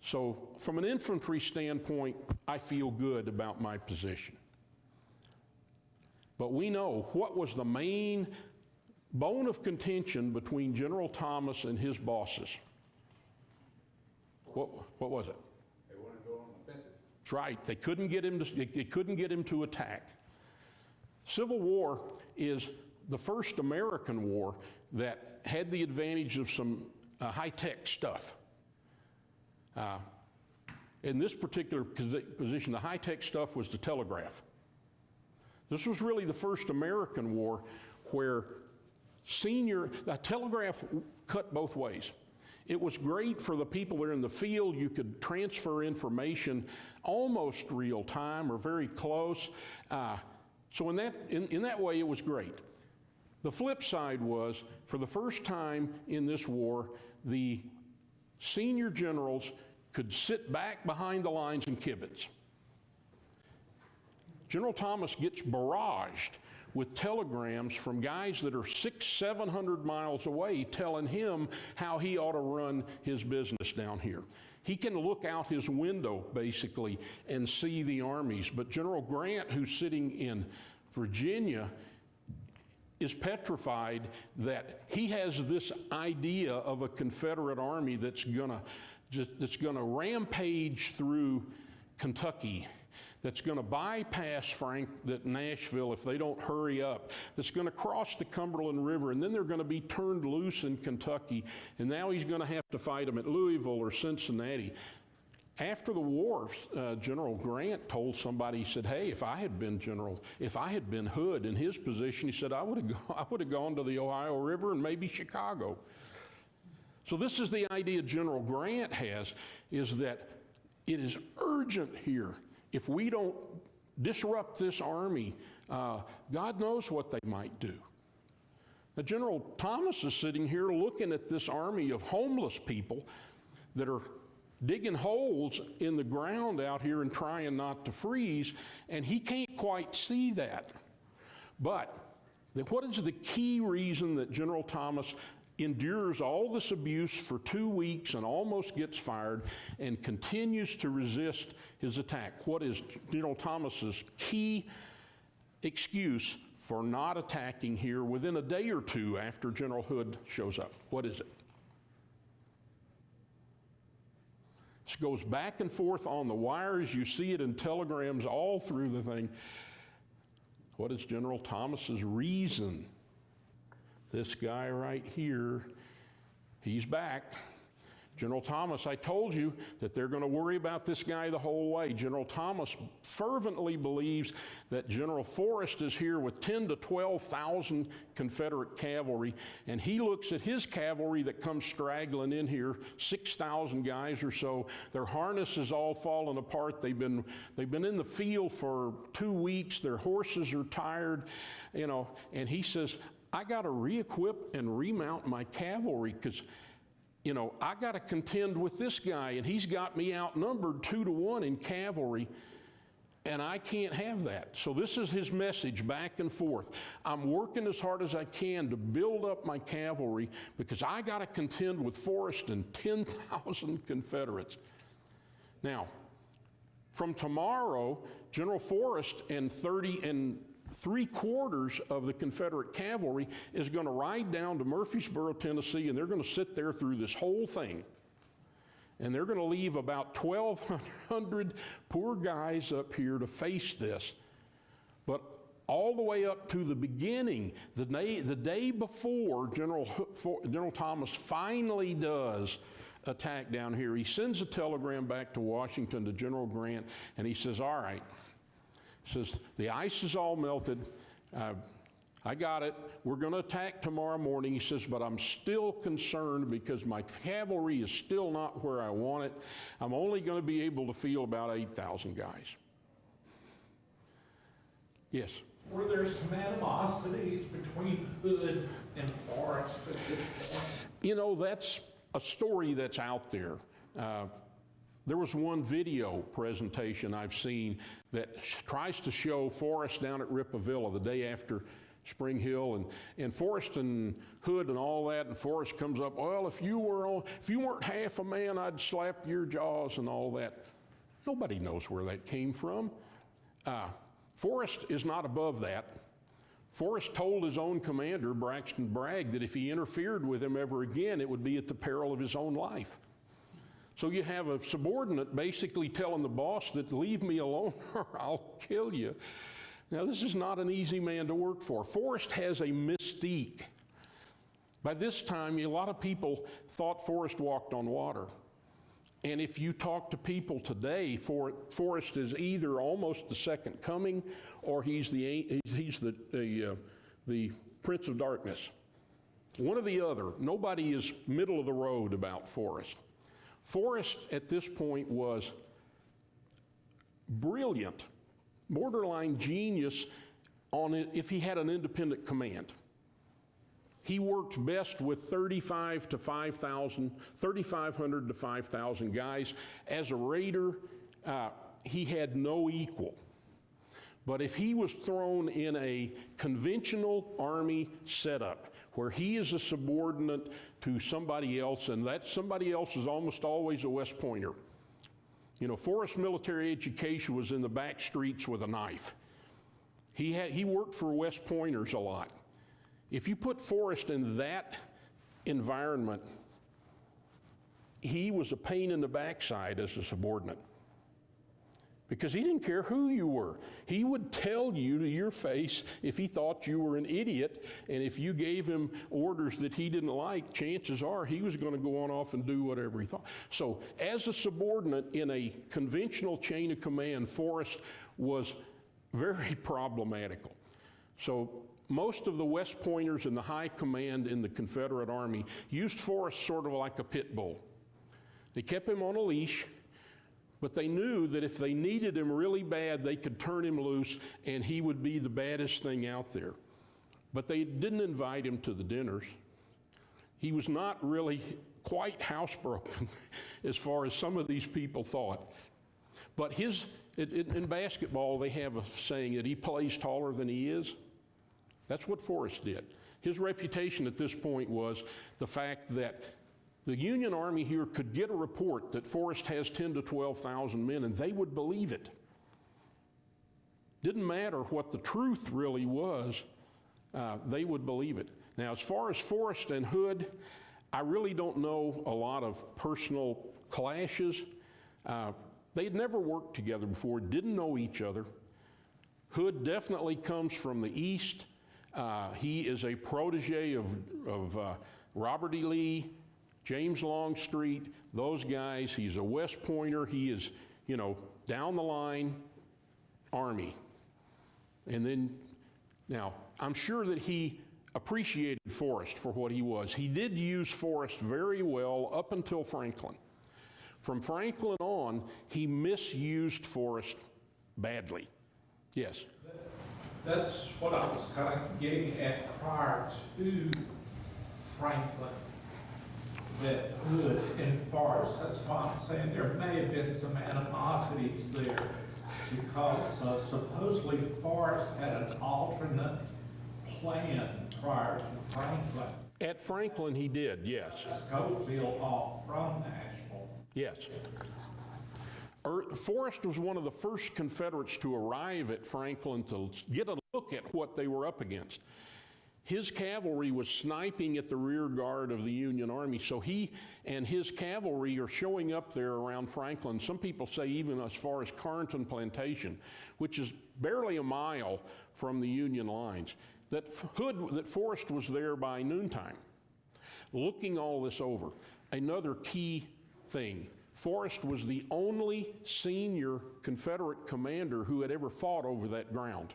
So from an infantry standpoint, I feel good about my position. But we know what was the main bone of contention between General Thomas and his bosses. What was it? They want to go on the offensive. That's right. They couldn't get him to attack. Civil War is the first American war that had the advantage of some high-tech stuff. In this particular position, the high-tech stuff was the telegraph. This was really the first American war where the telegraph cut both ways. It was great for the people that are in the field. You could transfer information almost real time or very close. So in that way, it was great. The flip side was, for the first time in this war, the senior generals could sit back behind the lines and kibitz. General Thomas gets barraged with telegrams from guys that are 600-700 miles away telling him how he ought to run his business down here. He can look out his window, basically, and see the armies. But General Grant, who's sitting in Virginia, is petrified that he has this idea of a Confederate army that's gonna rampage through Kentucky, that's going to bypass Nashville if they don't hurry up, that's going to cross the Cumberland River, and then they're going to be turned loose in Kentucky, and now he's going to have to fight them at Louisville or Cincinnati. After the war, General Grant told somebody, he said, hey, if I had been Hood in his position, he said, I would have gone to the Ohio River and maybe Chicago. So this is the idea General Grant has, is that it is urgent here. If we don't disrupt this army, God knows what they might do. Now, General Thomas is sitting here looking at this army of homeless people that are digging holes in the ground out here and trying not to freeze, and he can't quite see that. But what is the key reason that General Thomas endures all this abuse for 2 weeks and almost gets fired and continues to resist his attack? What is General Thomas's key excuse for not attacking here within a day or two after General Hood shows up? What is it? This goes back and forth on the wires. You see it in telegrams all through the thing. What is General Thomas's reason? This guy right here, he's back. General Thomas, I told you that they're going to worry about this guy the whole way. General Thomas fervently believes that General Forrest is here with 10 to 12,000 Confederate cavalry, and he looks at his cavalry that comes straggling in here, 6,000 guys or so. Their harness is all falling apart. They've been in the field for 2 weeks. Their horses are tired, you know, and he says, I got to re-equip and remount my cavalry because, you know, I got to contend with this guy, and he's got me outnumbered 2 to 1 in cavalry, and I can't have that. So this is his message back and forth. I'm working as hard as I can to build up my cavalry because I got to contend with Forrest and 10,000 Confederates. Now, from tomorrow, General Forrest and 3/4 of the Confederate cavalry is going to ride down to Murfreesboro, Tennessee, and they're going to sit there through this whole thing. And they're going to leave about 1,200 poor guys up here to face this. But all the way up to the beginning, the day before General Thomas finally does attack down here, he sends a telegram back to Washington to General Grant, and he says, all right, says, the ice is all melted. I got it. We're going to attack tomorrow morning. He says, but I'm still concerned because my cavalry is still not where I want it. I'm only going to be able to field about 8,000 guys. Yes? Were there some animosities between Hood and Forrest at this point? You know, that's a story that's out there. There was one video presentation I've seen that tries to show Forrest down at Rippavilla the day after Spring Hill, and Forrest and Hood and all that, and Forrest comes up, well, if you weren't half a man, I'd slap your jaws and all that. Nobody knows where that came from. Forrest is not above that. Forrest told his own commander, Braxton Bragg, that if he interfered with him ever again, it would be at the peril of his own life. So you have a subordinate basically telling the boss that leave me alone or I'll kill you. Now, this is not an easy man to work for. Forrest has a mystique. By this time, a lot of people thought Forrest walked on water. And if you talk to people today, Forrest is either almost the second coming or he's the Prince of Darkness. One or the other. Nobody is middle of the road about Forrest. Forrest at this point was brilliant, borderline genius on it if he had an independent command. He worked best with 3,500 to 5,000 guys. As a raider, he had no equal. But if he was thrown in a conventional army setup where he is a subordinate to somebody else, and that somebody else is almost always a West Pointer. You know, Forrest's military education was in the back streets with a knife. He worked for West Pointers a lot. If you put Forrest in that environment, he was a pain in the backside as a subordinate. Because he didn't care who you were. He would tell you to your face if he thought you were an idiot, and if you gave him orders that he didn't like, chances are he was going to go on off and do whatever he thought. So as a subordinate in a conventional chain of command, Forrest was very problematical. So most of the West Pointers in the high command in the Confederate Army used Forrest sort of like a pit bull. They kept him on a leash, but they knew that if they needed him really bad, they could turn him loose and he would be the baddest thing out there. But they didn't invite him to the dinners. He was not really quite housebroken as far as some of these people thought. But in basketball, they have a saying that he plays taller than he is. That's what Forrest did. His reputation at this point was the fact that the Union Army here could get a report that Forrest has 10 to 12,000 men, and they would believe it. Didn't matter what the truth really was, they would believe it. Now, as far as Forrest and Hood, I really don't know a lot of personal clashes. They had never worked together before, didn't know each other. Hood definitely comes from the East. He is a protege of Robert E. Lee, James Longstreet, those guys. He's a West Pointer. He is, you know, down the line Army. And then, now, I'm sure that he appreciated Forrest for what he was. He did use Forrest very well up until Franklin. From Franklin on, he misused Forrest badly. Yes? That's what I was kind of getting at prior to Franklin, that Hood and Forrest, that's why I'm saying there may have been some animosities there, because supposedly Forrest had an alternate plan prior to Franklin. At Franklin, he did, yes. Schofield off from Nashville. Yes. Forrest was one of the first Confederates to arrive at Franklin to get a look at what they were up against. His cavalry was sniping at the rear guard of the Union Army, so he and his cavalry are showing up there around Franklin. Some people say even as far as Carnton Plantation, which is barely a mile from the Union lines. That Forrest was there by noontime, looking all this over. Another key thing, Forrest was the only senior Confederate commander who had ever fought over that ground.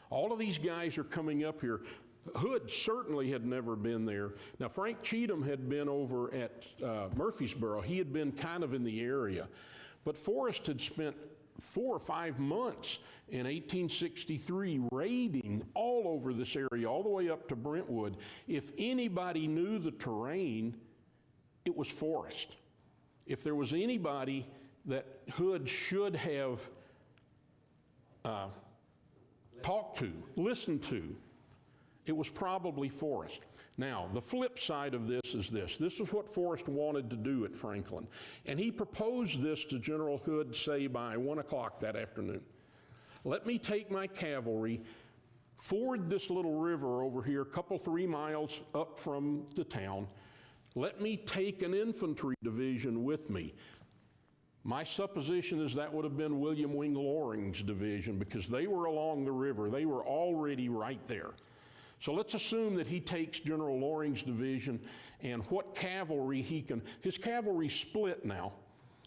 All of these guys are coming up here. Hood certainly had never been there. Now, Frank Cheatham had been over at Murfreesboro. He had been kind of in the area. But Forrest had spent 4 or 5 months in 1863 raiding all over this area, all the way up to Brentwood. If anybody knew the terrain, it was Forrest. If there was anybody that Hood should have talked to, listened to, it was probably Forrest. Now, the flip side of this is this. This is what Forrest wanted to do at Franklin. And he proposed this to General Hood, say, by 1 o'clock that afternoon. Let me take my cavalry, ford this little river over here, a couple, 3 miles up from the town. Let me take an infantry division with me. My supposition is that would have been William Wing Loring's division, because they were along the river. They were already right there. So let's assume that he takes General Loring's division, and what cavalry he can, his cavalry split now.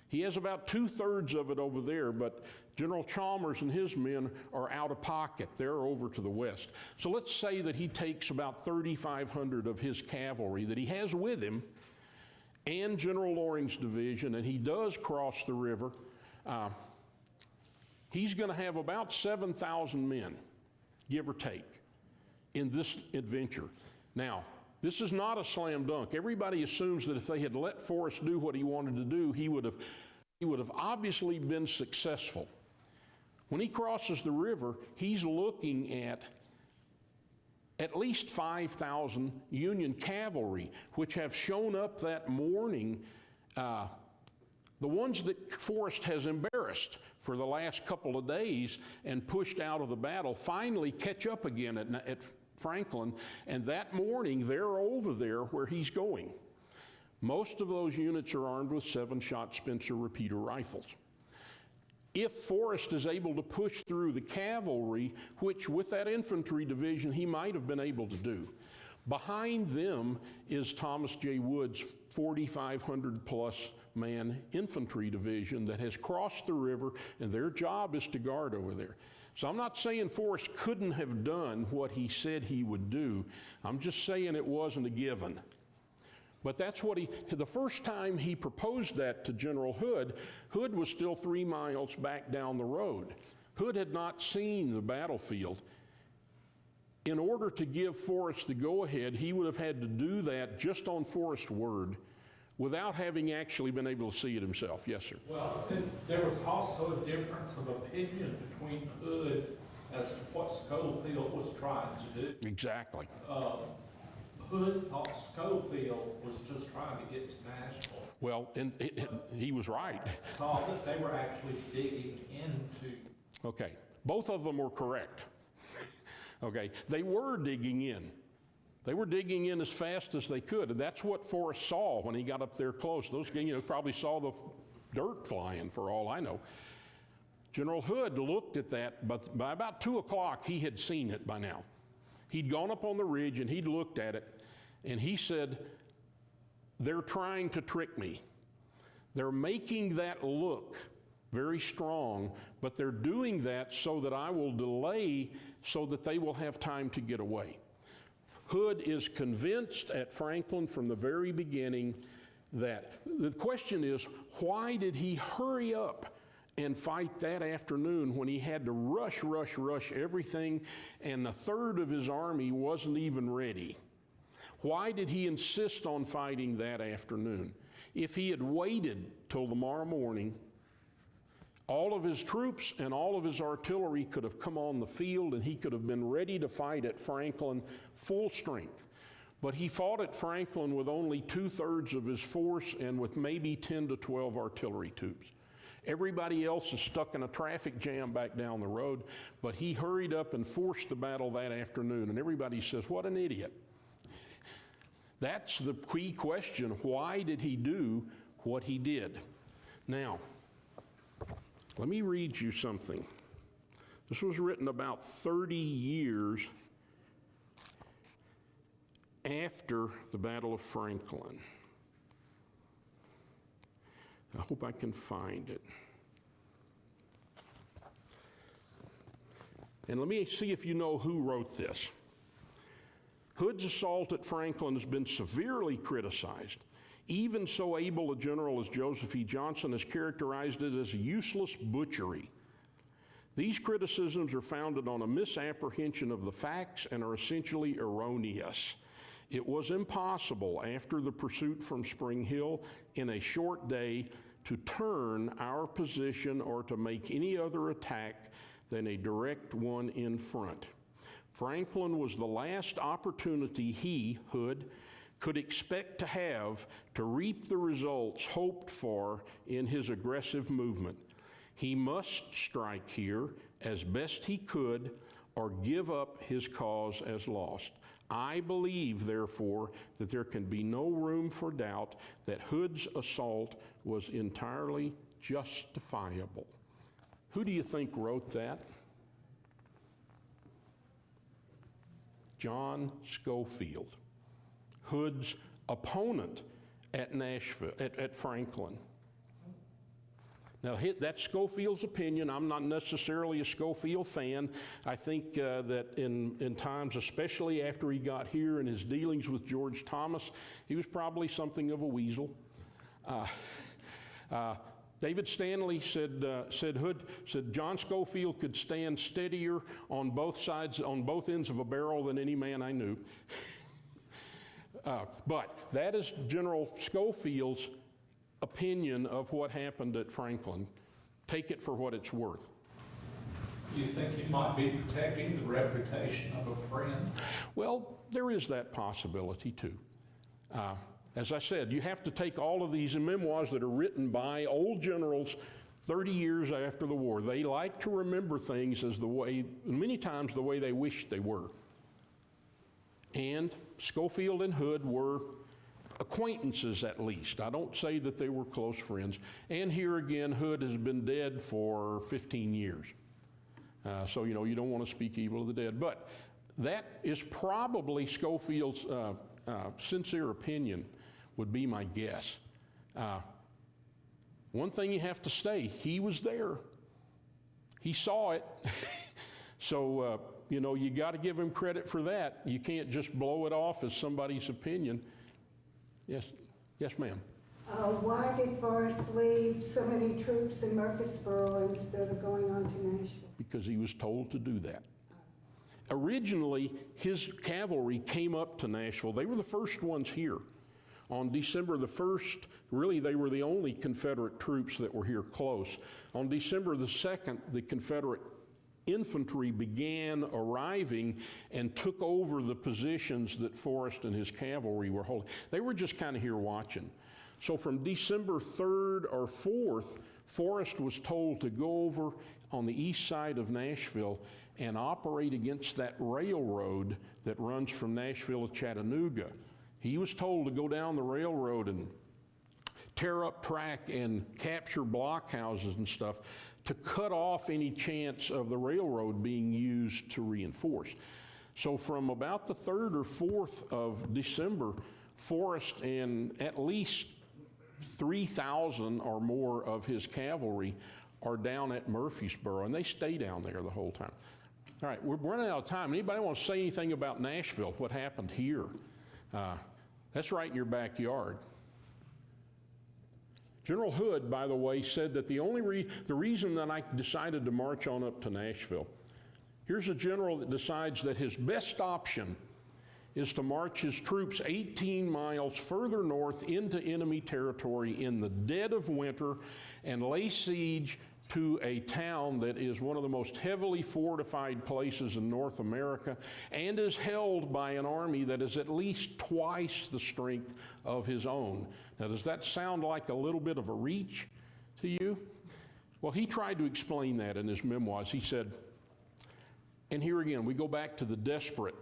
He has about 2/3 of it over there, but General Chalmers and his men are out of pocket. They're over to the west. So let's say that he takes about 3,500 of his cavalry that he has with him and General Loring's division, and he does cross the river. He's going to have about 7,000 men, give or take, in this adventure. Now, this is not a slam dunk. Everybody assumes that if they had let Forrest do what he wanted to do, he would have obviously been successful. When he crosses the river, he's looking at least 5,000 Union cavalry, which have shown up that morning. The ones that Forrest has embarrassed for the last couple of days and pushed out of the battle finally catch up again at Franklin, and that morning they're over there where he's going. Most of those units are armed with 7-shot Spencer repeater rifles. If Forrest is able to push through the cavalry, which with that infantry division he might have been able to do, behind them is Thomas J. Wood's 4,500 plus man infantry division that has crossed the river, and their job is to guard over there. So I'm not saying Forrest couldn't have done what he said he would do. I'm just saying it wasn't a given. But that's what the first time he proposed that to General Hood, Hood was still 3 miles back down the road. Hood had not seen the battlefield. In order to give Forrest the go-ahead, he would have had to do that just on Forrest's word, without having actually been able to see it himself. Yes, sir. Well, there was also a difference of opinion between Hood as to what Schofield was trying to do. Exactly. Hood thought Schofield was just trying to get to Nashville. Well, and he was right. Saw that they were actually digging into. Okay, both of them were correct. Okay, they were digging in. They were digging in as fast as they could, and that's what Forrest saw when he got up there close. Those, probably saw the dirt flying for all I know. General Hood looked at that, but by about 2 o'clock, he had seen it by now. He'd gone up on the ridge and he'd looked at it, and he said, they're trying to trick me. They're making that look very strong, but they're doing that so that I will delay so that they will have time to get away. Hood is convinced at Franklin from the very beginning that the question is, why did he hurry up and fight that afternoon when he had to rush everything, and a third of his army wasn't even ready? Why did he insist on fighting that afternoon? If he had waited till tomorrow morning, all of his troops and all of his artillery could have come on the field, and he could have been ready to fight at Franklin full strength. But he fought at Franklin with only 2/3 of his force and with maybe 10 to 12 artillery troops. Everybody else is stuck in a traffic jam back down the road, but he hurried up and forced the battle that afternoon, and everybody says, what an idiot. That's the key question. Why did he do what he did? Now, let me read you something. This was written about 30 years after the Battle of Franklin. I hope I can find it. And let me see if you know who wrote this. Hood's assault at Franklin has been severely criticized. Even so able a general as Joseph E. Johnson has characterized it as a useless butchery. These criticisms are founded on a misapprehension of the facts and are essentially erroneous. It was impossible after the pursuit from Spring Hill in a short day to turn our position or to make any other attack than a direct one in front. Franklin was the last opportunity he, Hood, could expect to have to reap the results hoped for in his aggressive movement. He must strike here as best he could or give up his cause as lost. I believe, therefore, that there can be no room for doubt that Hood's assault was entirely justifiable. Who do you think wrote that? John Schofield, Hood's opponent at Nashville, at Franklin. Now, that's Schofield's opinion. I'm not necessarily a Schofield fan. I think that in times, especially after he got here in his dealings with George Thomas, he was probably something of a weasel. David Stanley said John Schofield could stand steadier on both sides, on both ends of a barrel than any man I knew. But that is General Schofield's opinion of what happened at Franklin. Take it for what it's worth. You think he might be protecting the reputation of a friend? Well, there is that possibility too. As I said, you have to take all of these memoirs that are written by old generals 30 years after the war. They like to remember things as the way, many times the way they wished they were. And Schofield and Hood were acquaintances at least. I don't say that they were close friends. And here again, Hood has been dead for 15 years. So, you know, you don't want to speak evil of the dead. But that is probably Schofield's sincere opinion, would be my guess. One thing you have to say, he was there. He saw it. So, you know, you got to give him credit for that. You can't just blow it off as somebody's opinion. Yes, yes, ma'am. Why did Forrest leave so many troops in Murfreesboro instead of going on to Nashville? Because he was told to do that. Originally, his cavalry came up to Nashville. They were the first ones here. On December the 1st, really they were the only Confederate troops that were here close. On December the 2nd, the Confederate infantry began arriving and took over the positions that Forrest and his cavalry were holding. They were just kind of here watching. So from December 3rd or 4th, Forrest was told to go over on the east side of Nashville and operate against that railroad that runs from Nashville to Chattanooga. He was told to go down the railroad and tear up track and capture blockhouses and stuff to cut off any chance of the railroad being used to reinforce. So from about the 3rd or 4th of December, Forrest and at least 3,000 or more of his cavalry are down at Murfreesboro, and they stay down there the whole time. All right, we're running out of time. Anybody want to say anything about Nashville, what happened here? That's right in your backyard. General Hood, by the way, said that the reason that I decided to march on up to Nashville, here's a general that decides that his best option is to march his troops 18 miles further north into enemy territory in the dead of winter and lay siege to a town that is one of the most heavily fortified places in North America and is held by an army that is at least twice the strength of his own. Now, does that sound like a little bit of a reach to you? Well, he tried to explain that in his memoirs. He said, and here again, we go back to the desperate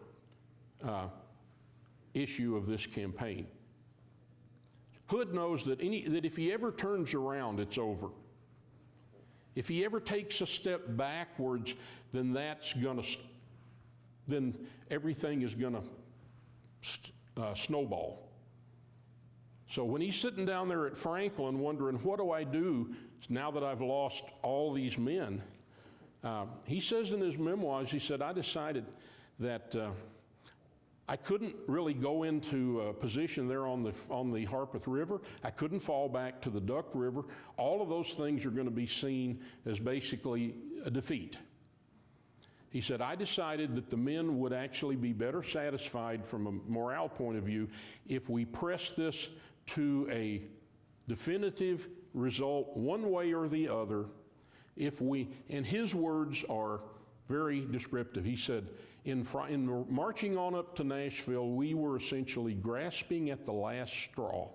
issue of this campaign. Hood knows that if he ever turns around, it's over. If he ever takes a step backwards, then then everything is going to snowball. So when he's sitting down there at Franklin wondering, what do I do now that I've lost all these men? He says in his memoirs, he said, I decided that I couldn't really go into a position there on the Harpeth River. I couldn't fall back to the Duck River. All of those things are going to be seen as basically a defeat. He said, I decided that the men would actually be better satisfied from a morale point of view if we press this to a definitive result one way or the other. And his words are very descriptive. He said, in marching on up to Nashville, we were essentially grasping at the last straw.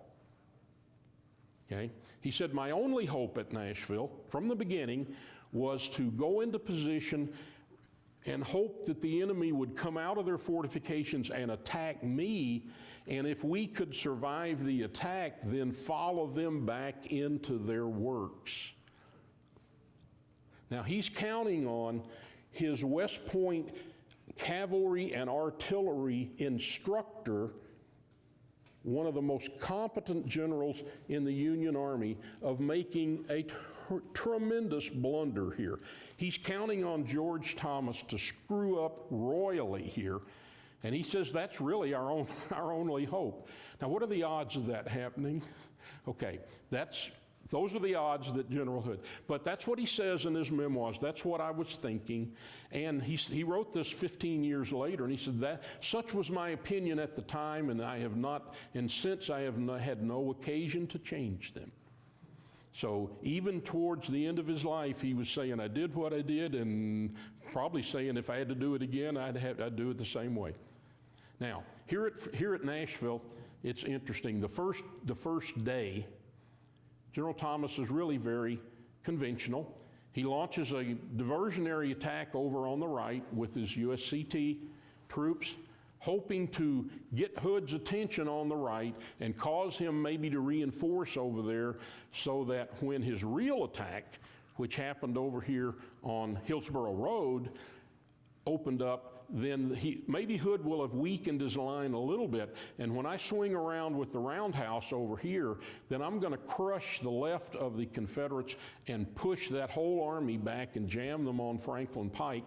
Okay? He said, my only hope at Nashville, from the beginning, was to go into position and hope that the enemy would come out of their fortifications and attack me, and if we could survive the attack, then follow them back into their works. Now, he's counting on his West Point cavalry and artillery instructor, one of the most competent generals in the Union Army, of making a tremendous blunder here. He's counting on George Thomas to screw up royally here, and he says that's really our only hope. Now, what are the odds of that happening? Okay, those are the odds that General Hood, but that's what he says in his memoirs. That's what I was thinking. And he wrote this 15 years later, and he said that such was my opinion at the time, and since I have had no occasion to change them. So even towards the end of his life, he was saying, I did what I did, and probably saying if I had to do it again, I'd do it the same way. Now, here at Nashville, it's interesting. The first day, General Thomas is really very conventional. He launches a diversionary attack over on the right with his USCT troops, hoping to get Hood's attention on the right and cause him maybe to reinforce over there so that when his real attack, which happened over here on Hillsborough Road, opened up, then maybe Hood will have weakened his line a little bit. And when I swing around with the roundhouse over here, then I'm going to crush the left of the Confederates and push that whole army back and jam them on Franklin Pike,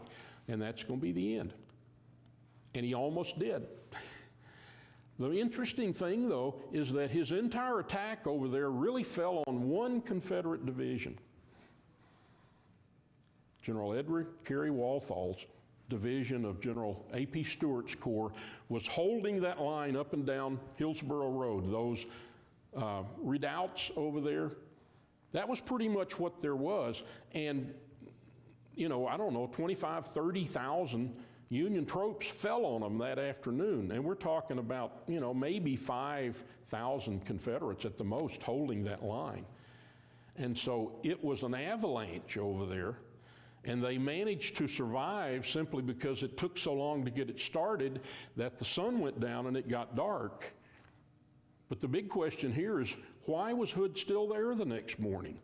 and that's going to be the end. And he almost did. The interesting thing, though, is that his entire attack over there really fell on one Confederate division. General Edward Carey Walthal's division of General A.P. Stewart's corps was holding that line up and down Hillsborough Road. Those redoubts over there, that was pretty much what there was. And, I don't know, 25,000, 30,000 Union troops fell on them that afternoon. And we're talking about, maybe 5,000 Confederates at the most holding that line. And so it was an avalanche over there. And they managed to survive simply because it took so long to get it started that the sun went down and it got dark. But the big question here is, why was Hood still there the next morning?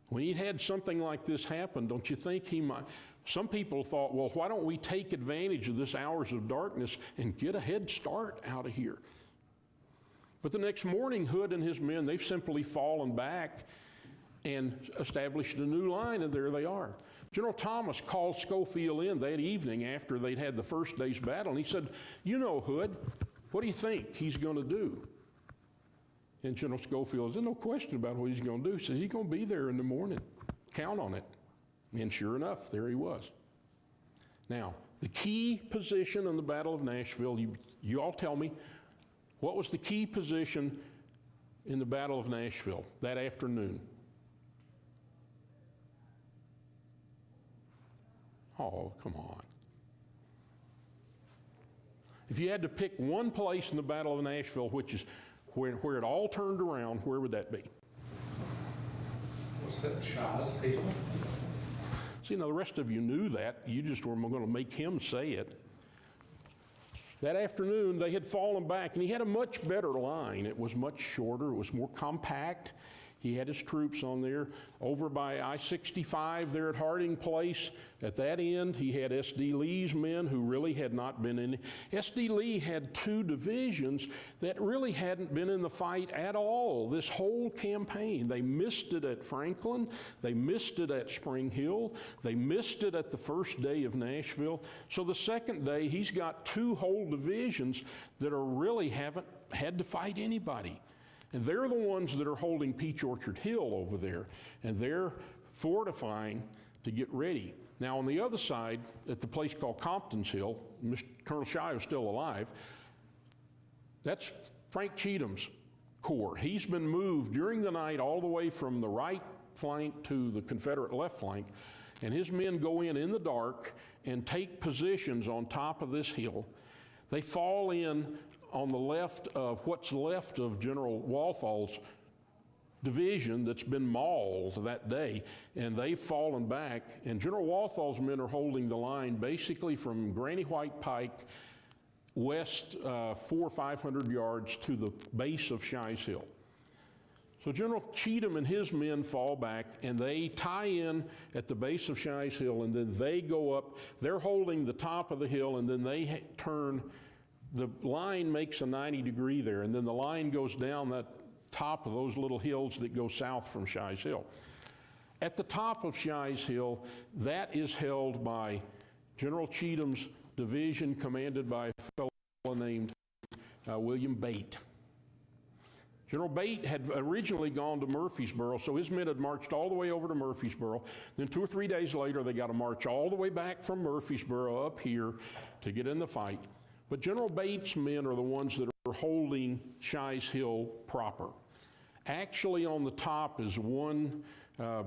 When he had something like this happen, don't you think he might? Some people thought, well, why don't we take advantage of this hours of darkness and get a head start out of here? But the next morning, Hood and his men, they've simply fallen back and established a new line, and there they are. General Thomas called Schofield in that evening after they'd had the first day's battle, and he said, "You know, Hood, what do you think he's going to do?" And General Schofield, there's no question about what he's going to do. He says, he's going to be there in the morning. Count on it. And sure enough, there he was. Now, the key position in the Battle of Nashville, you all tell me, what was the key position in the Battle of Nashville that afternoon? Oh, come on. If you had to pick one place in the Battle of Nashville, which is where it all turned around, where would that be? Was that Shaw's Hill? See, now the rest of you knew that. You just were going to make him say it. That afternoon, they had fallen back, and he had a much better line. It was much shorter. It was more compact. He had his troops on there. Over by I-65 there at Harding Place, at that end, he had S.D. Lee's men who really had not been in. S.D. Lee had 2 divisions that really hadn't been in the fight at all this whole campaign. They missed it at Franklin. They missed it at Spring Hill. They missed it at the first day of Nashville. So the second day, he's got 2 whole divisions that are really haven't had to fight anybody. And they're the ones that are holding Peach Orchard Hill over there, and they're fortifying to get ready. Now, on the other side, at the place called Compton's Hill, Colonel Shive is still alive, that's Frank Cheatham's corps. He's been moved during the night all the way from the right flank to the Confederate left flank, and his men go in the dark and take positions on top of this hill. They fall in on the left of what's left of General Walthall's division that's been mauled that day, and they've fallen back, and General Walthall's men are holding the line basically from Granny White Pike west 400 or 500 yards to the base of Shies Hill. So General Cheatham and his men fall back, and they tie in at the base of Shies Hill, and then they go up. They're holding the top of the hill, and then they turn. The line makes a 90-degree there, and then the line goes down that top of those little hills that go south from Shies Hill. At the top of Shies Hill, that is held by General Cheatham's division, commanded by a fellow named William Bate. General Bate had originally gone to Murfreesboro, so his men had marched all the way over to Murfreesboro. Then 2 or 3 days later, they got to march all the way back from Murfreesboro up here to get in the fight. But General Bates' men are the ones that are holding Shies Hill proper. Actually, on the top is one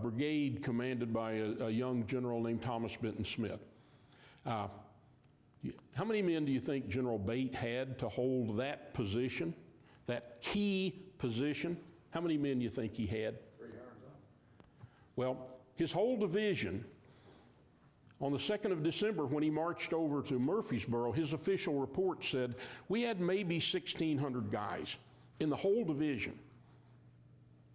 brigade commanded by a young general named Thomas Benton Smith. How many men do you think General Bate had to hold that position, that key position? How many men do you think he had? 300. Well, his whole division, on the 2nd of December, when he marched over to Murfreesboro, his official report said, we had maybe 1,600 guys in the whole division.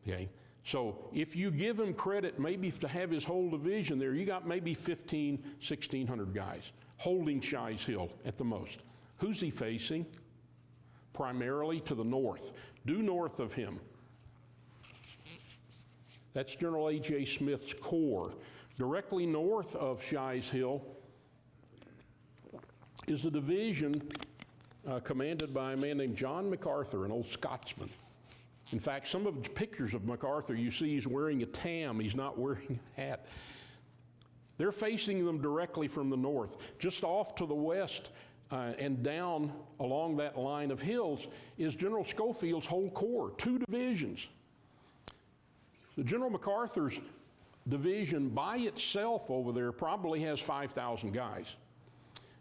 Okay? So if you give him credit maybe to have his whole division there, you got maybe 1,600 guys holding Shies Hill at the most. Who's he facing? Primarily to the north, due north of him. That's General A.J. Smith's corps. Directly north of Shies Hill is a division commanded by a man named John MacArthur, an old Scotsman. In fact, some of the pictures of MacArthur, you see he's wearing a tam, he's not wearing a hat. They're facing them directly from the north. Just off to the west and down along that line of hills is General Schofield's whole corps, 2 divisions. So General MacArthur's division by itself over there probably has 5,000 guys.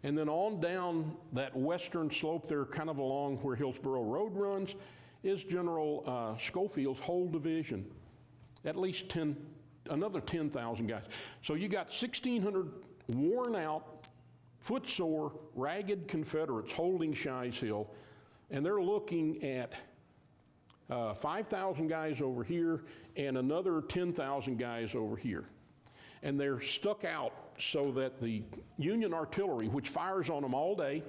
And then on down that western slope there, kind of along where Hillsborough Road runs, is General Schofield's whole division, at least another 10,000 guys. So you got 1,600 worn out, footsore, ragged Confederates holding Shies Hill, and they're looking at 5,000 guys over here and another 10,000 guys over here. And they're stuck out so that the Union artillery, which fires on them all day,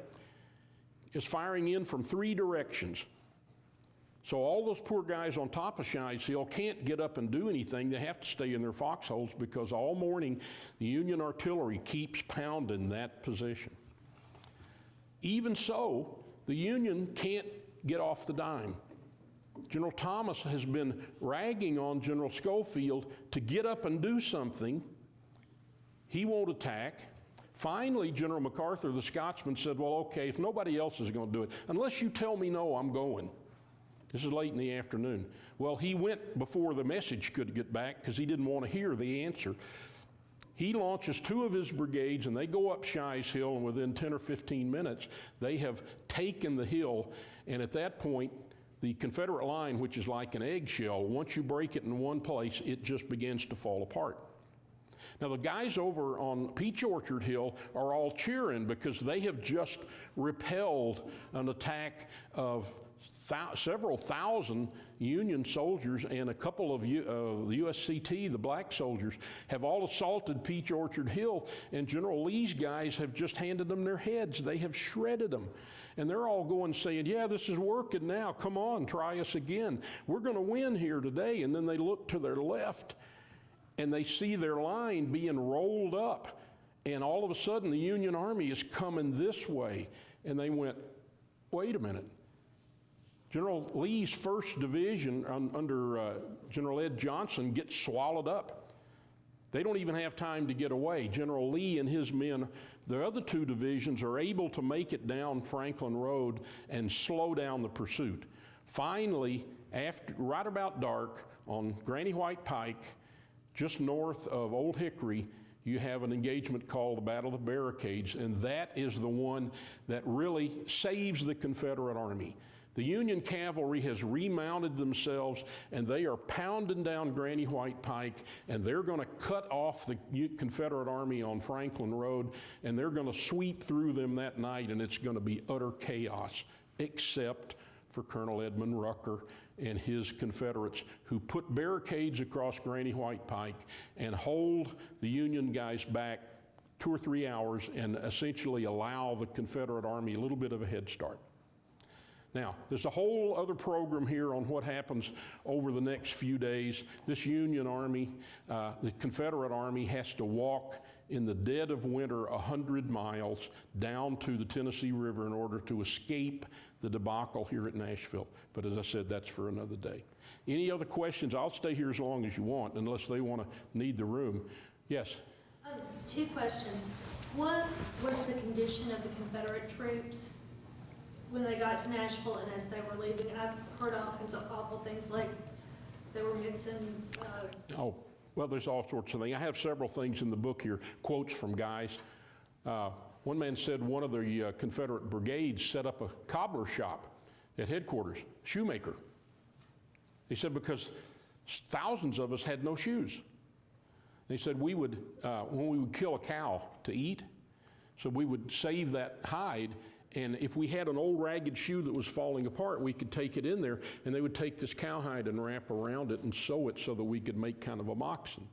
is firing in from 3 directions. So all those poor guys on top of Shies Hill can't get up and do anything. They have to stay in their foxholes because all morning the Union artillery keeps pounding that position. Even so, the Union can't get off the dime. General Thomas has been ragging on General Schofield to get up and do something. He won't attack. Finally, General MacArthur, the Scotsman, said, well, okay, if nobody else is going to do it, unless you tell me no, I'm going. This is late in the afternoon. Well, he went before the message could get back because he didn't want to hear the answer. He launches 2 of his brigades, and they go up Shies Hill, and within 10 or 15 minutes, they have taken the hill. And at that point, the Confederate line, which is like an eggshell, once you break it in one place, it just begins to fall apart. Now, the guys over on Peach Orchard Hill are all cheering because they have just repelled an attack of several thousand Union soldiers, and a couple of the USCT, the black soldiers, have all assaulted Peach Orchard Hill, and General Lee's guys have just handed them their heads. They have shredded them. And they're all going saying, yeah, this is working now. Come on, try us again. We're going to win here today. And then they look to their left, and they see their line being rolled up. And all of a sudden, the Union Army is coming this way. And they went, wait a minute. General Lee's 1st Division under General Ed Johnson gets swallowed up. They don't even have time to get away. General Lee and his men, the other 2 divisions, are able to make it down Franklin Road and slow down the pursuit. Finally, right about dark, on Granny White Pike, just north of Old Hickory, you have an engagement called the Battle of the Barricades, and that is the one that really saves the Confederate Army. The Union cavalry has remounted themselves, and they are pounding down Granny White Pike, and they're going to cut off the Confederate Army on Franklin Road, and they're going to sweep through them that night, and it's going to be utter chaos, except for Colonel Edmund Rucker and his Confederates, who put barricades across Granny White Pike and hold the Union guys back 2 or 3 hours and essentially allow the Confederate Army a little bit of a head start. Now, there's a whole other program here on what happens over the next few days. This Union Army, the Confederate Army, has to walk in the dead of winter 100 miles down to the Tennessee River in order to escape the debacle here at Nashville. But as I said, that's for another day. Any other questions? I'll stay here as long as you want, unless they want to need the room. Yes? 2 questions. What was the condition of the Confederate troops when they got to Nashville and as they were leaving? I've heard all kinds of awful things, like they were mixing. Oh, well, there's all sorts of things. I have several things in the book here, quotes from guys. One man said one of the Confederate brigades set up a cobbler shop at headquarters, shoemaker. He said because thousands of us had no shoes. They said we would, when we would kill a cow to eat, so we would save that hide, and if we had an old ragged shoe that was falling apart, we could take it in there, and they would take this cowhide and wrap around it and sew it so that we could make kind of a moccasin.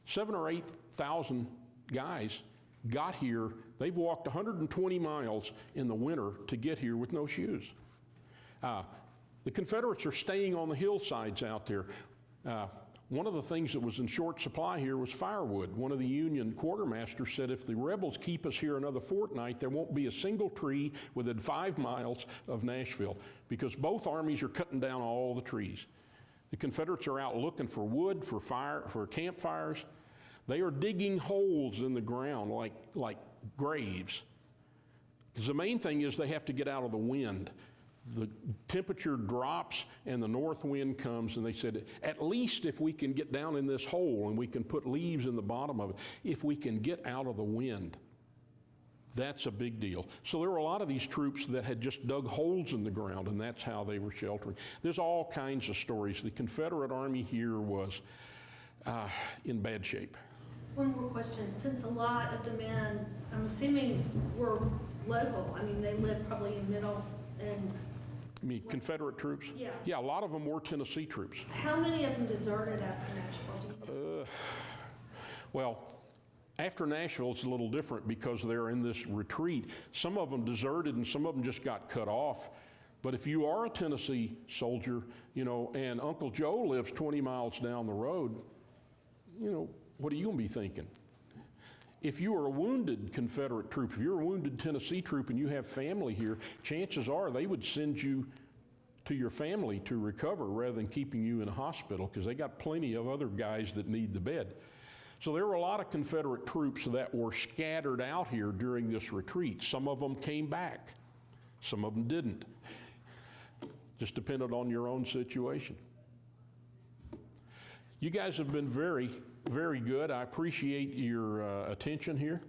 7,000 or 8,000 guys got here. They've walked 120 miles in the winter to get here with no shoes. The Confederates are staying on the hillsides out there. One of the things that was in short supply here was firewood. One of the Union quartermasters said if the rebels keep us here another fortnight, there won't be a single tree within 5 miles of Nashville, because both armies are cutting down all the trees. The Confederates are out looking for wood, for campfires. They are digging holes in the ground like graves. Because the main thing is they have to get out of the wind. The temperature drops and the north wind comes, and they said, at least if we can get down in this hole and we can put leaves in the bottom of it, if we can get out of the wind, that's a big deal. So there were a lot of these troops that had just dug holes in the ground, and that's how they were sheltering. There's all kinds of stories. The Confederate Army here was in bad shape. One more question. Since a lot of the men, I'm assuming, were local, I mean, they lived probably in Middle and... You mean Confederate troops? Yeah. Yeah, a lot of them were Tennessee troops. How many of them deserted after Nashville? Well, after Nashville, it's a little different because they're in this retreat. Some of them deserted and some of them just got cut off. But if you are a Tennessee soldier, you know, and Uncle Joe lives 20 miles down the road, you know, what are you going to be thinking? If you are a wounded Confederate troop, if you're a wounded Tennessee troop and you have family here, chances are they would send you to your family to recover rather than keeping you in a hospital, because they got plenty of other guys that need the bed. So there were a lot of Confederate troops that were scattered out here during this retreat. Some of them came back, some of them didn't. Just depended on your own situation. You guys have been very, very good. I appreciate your attention here.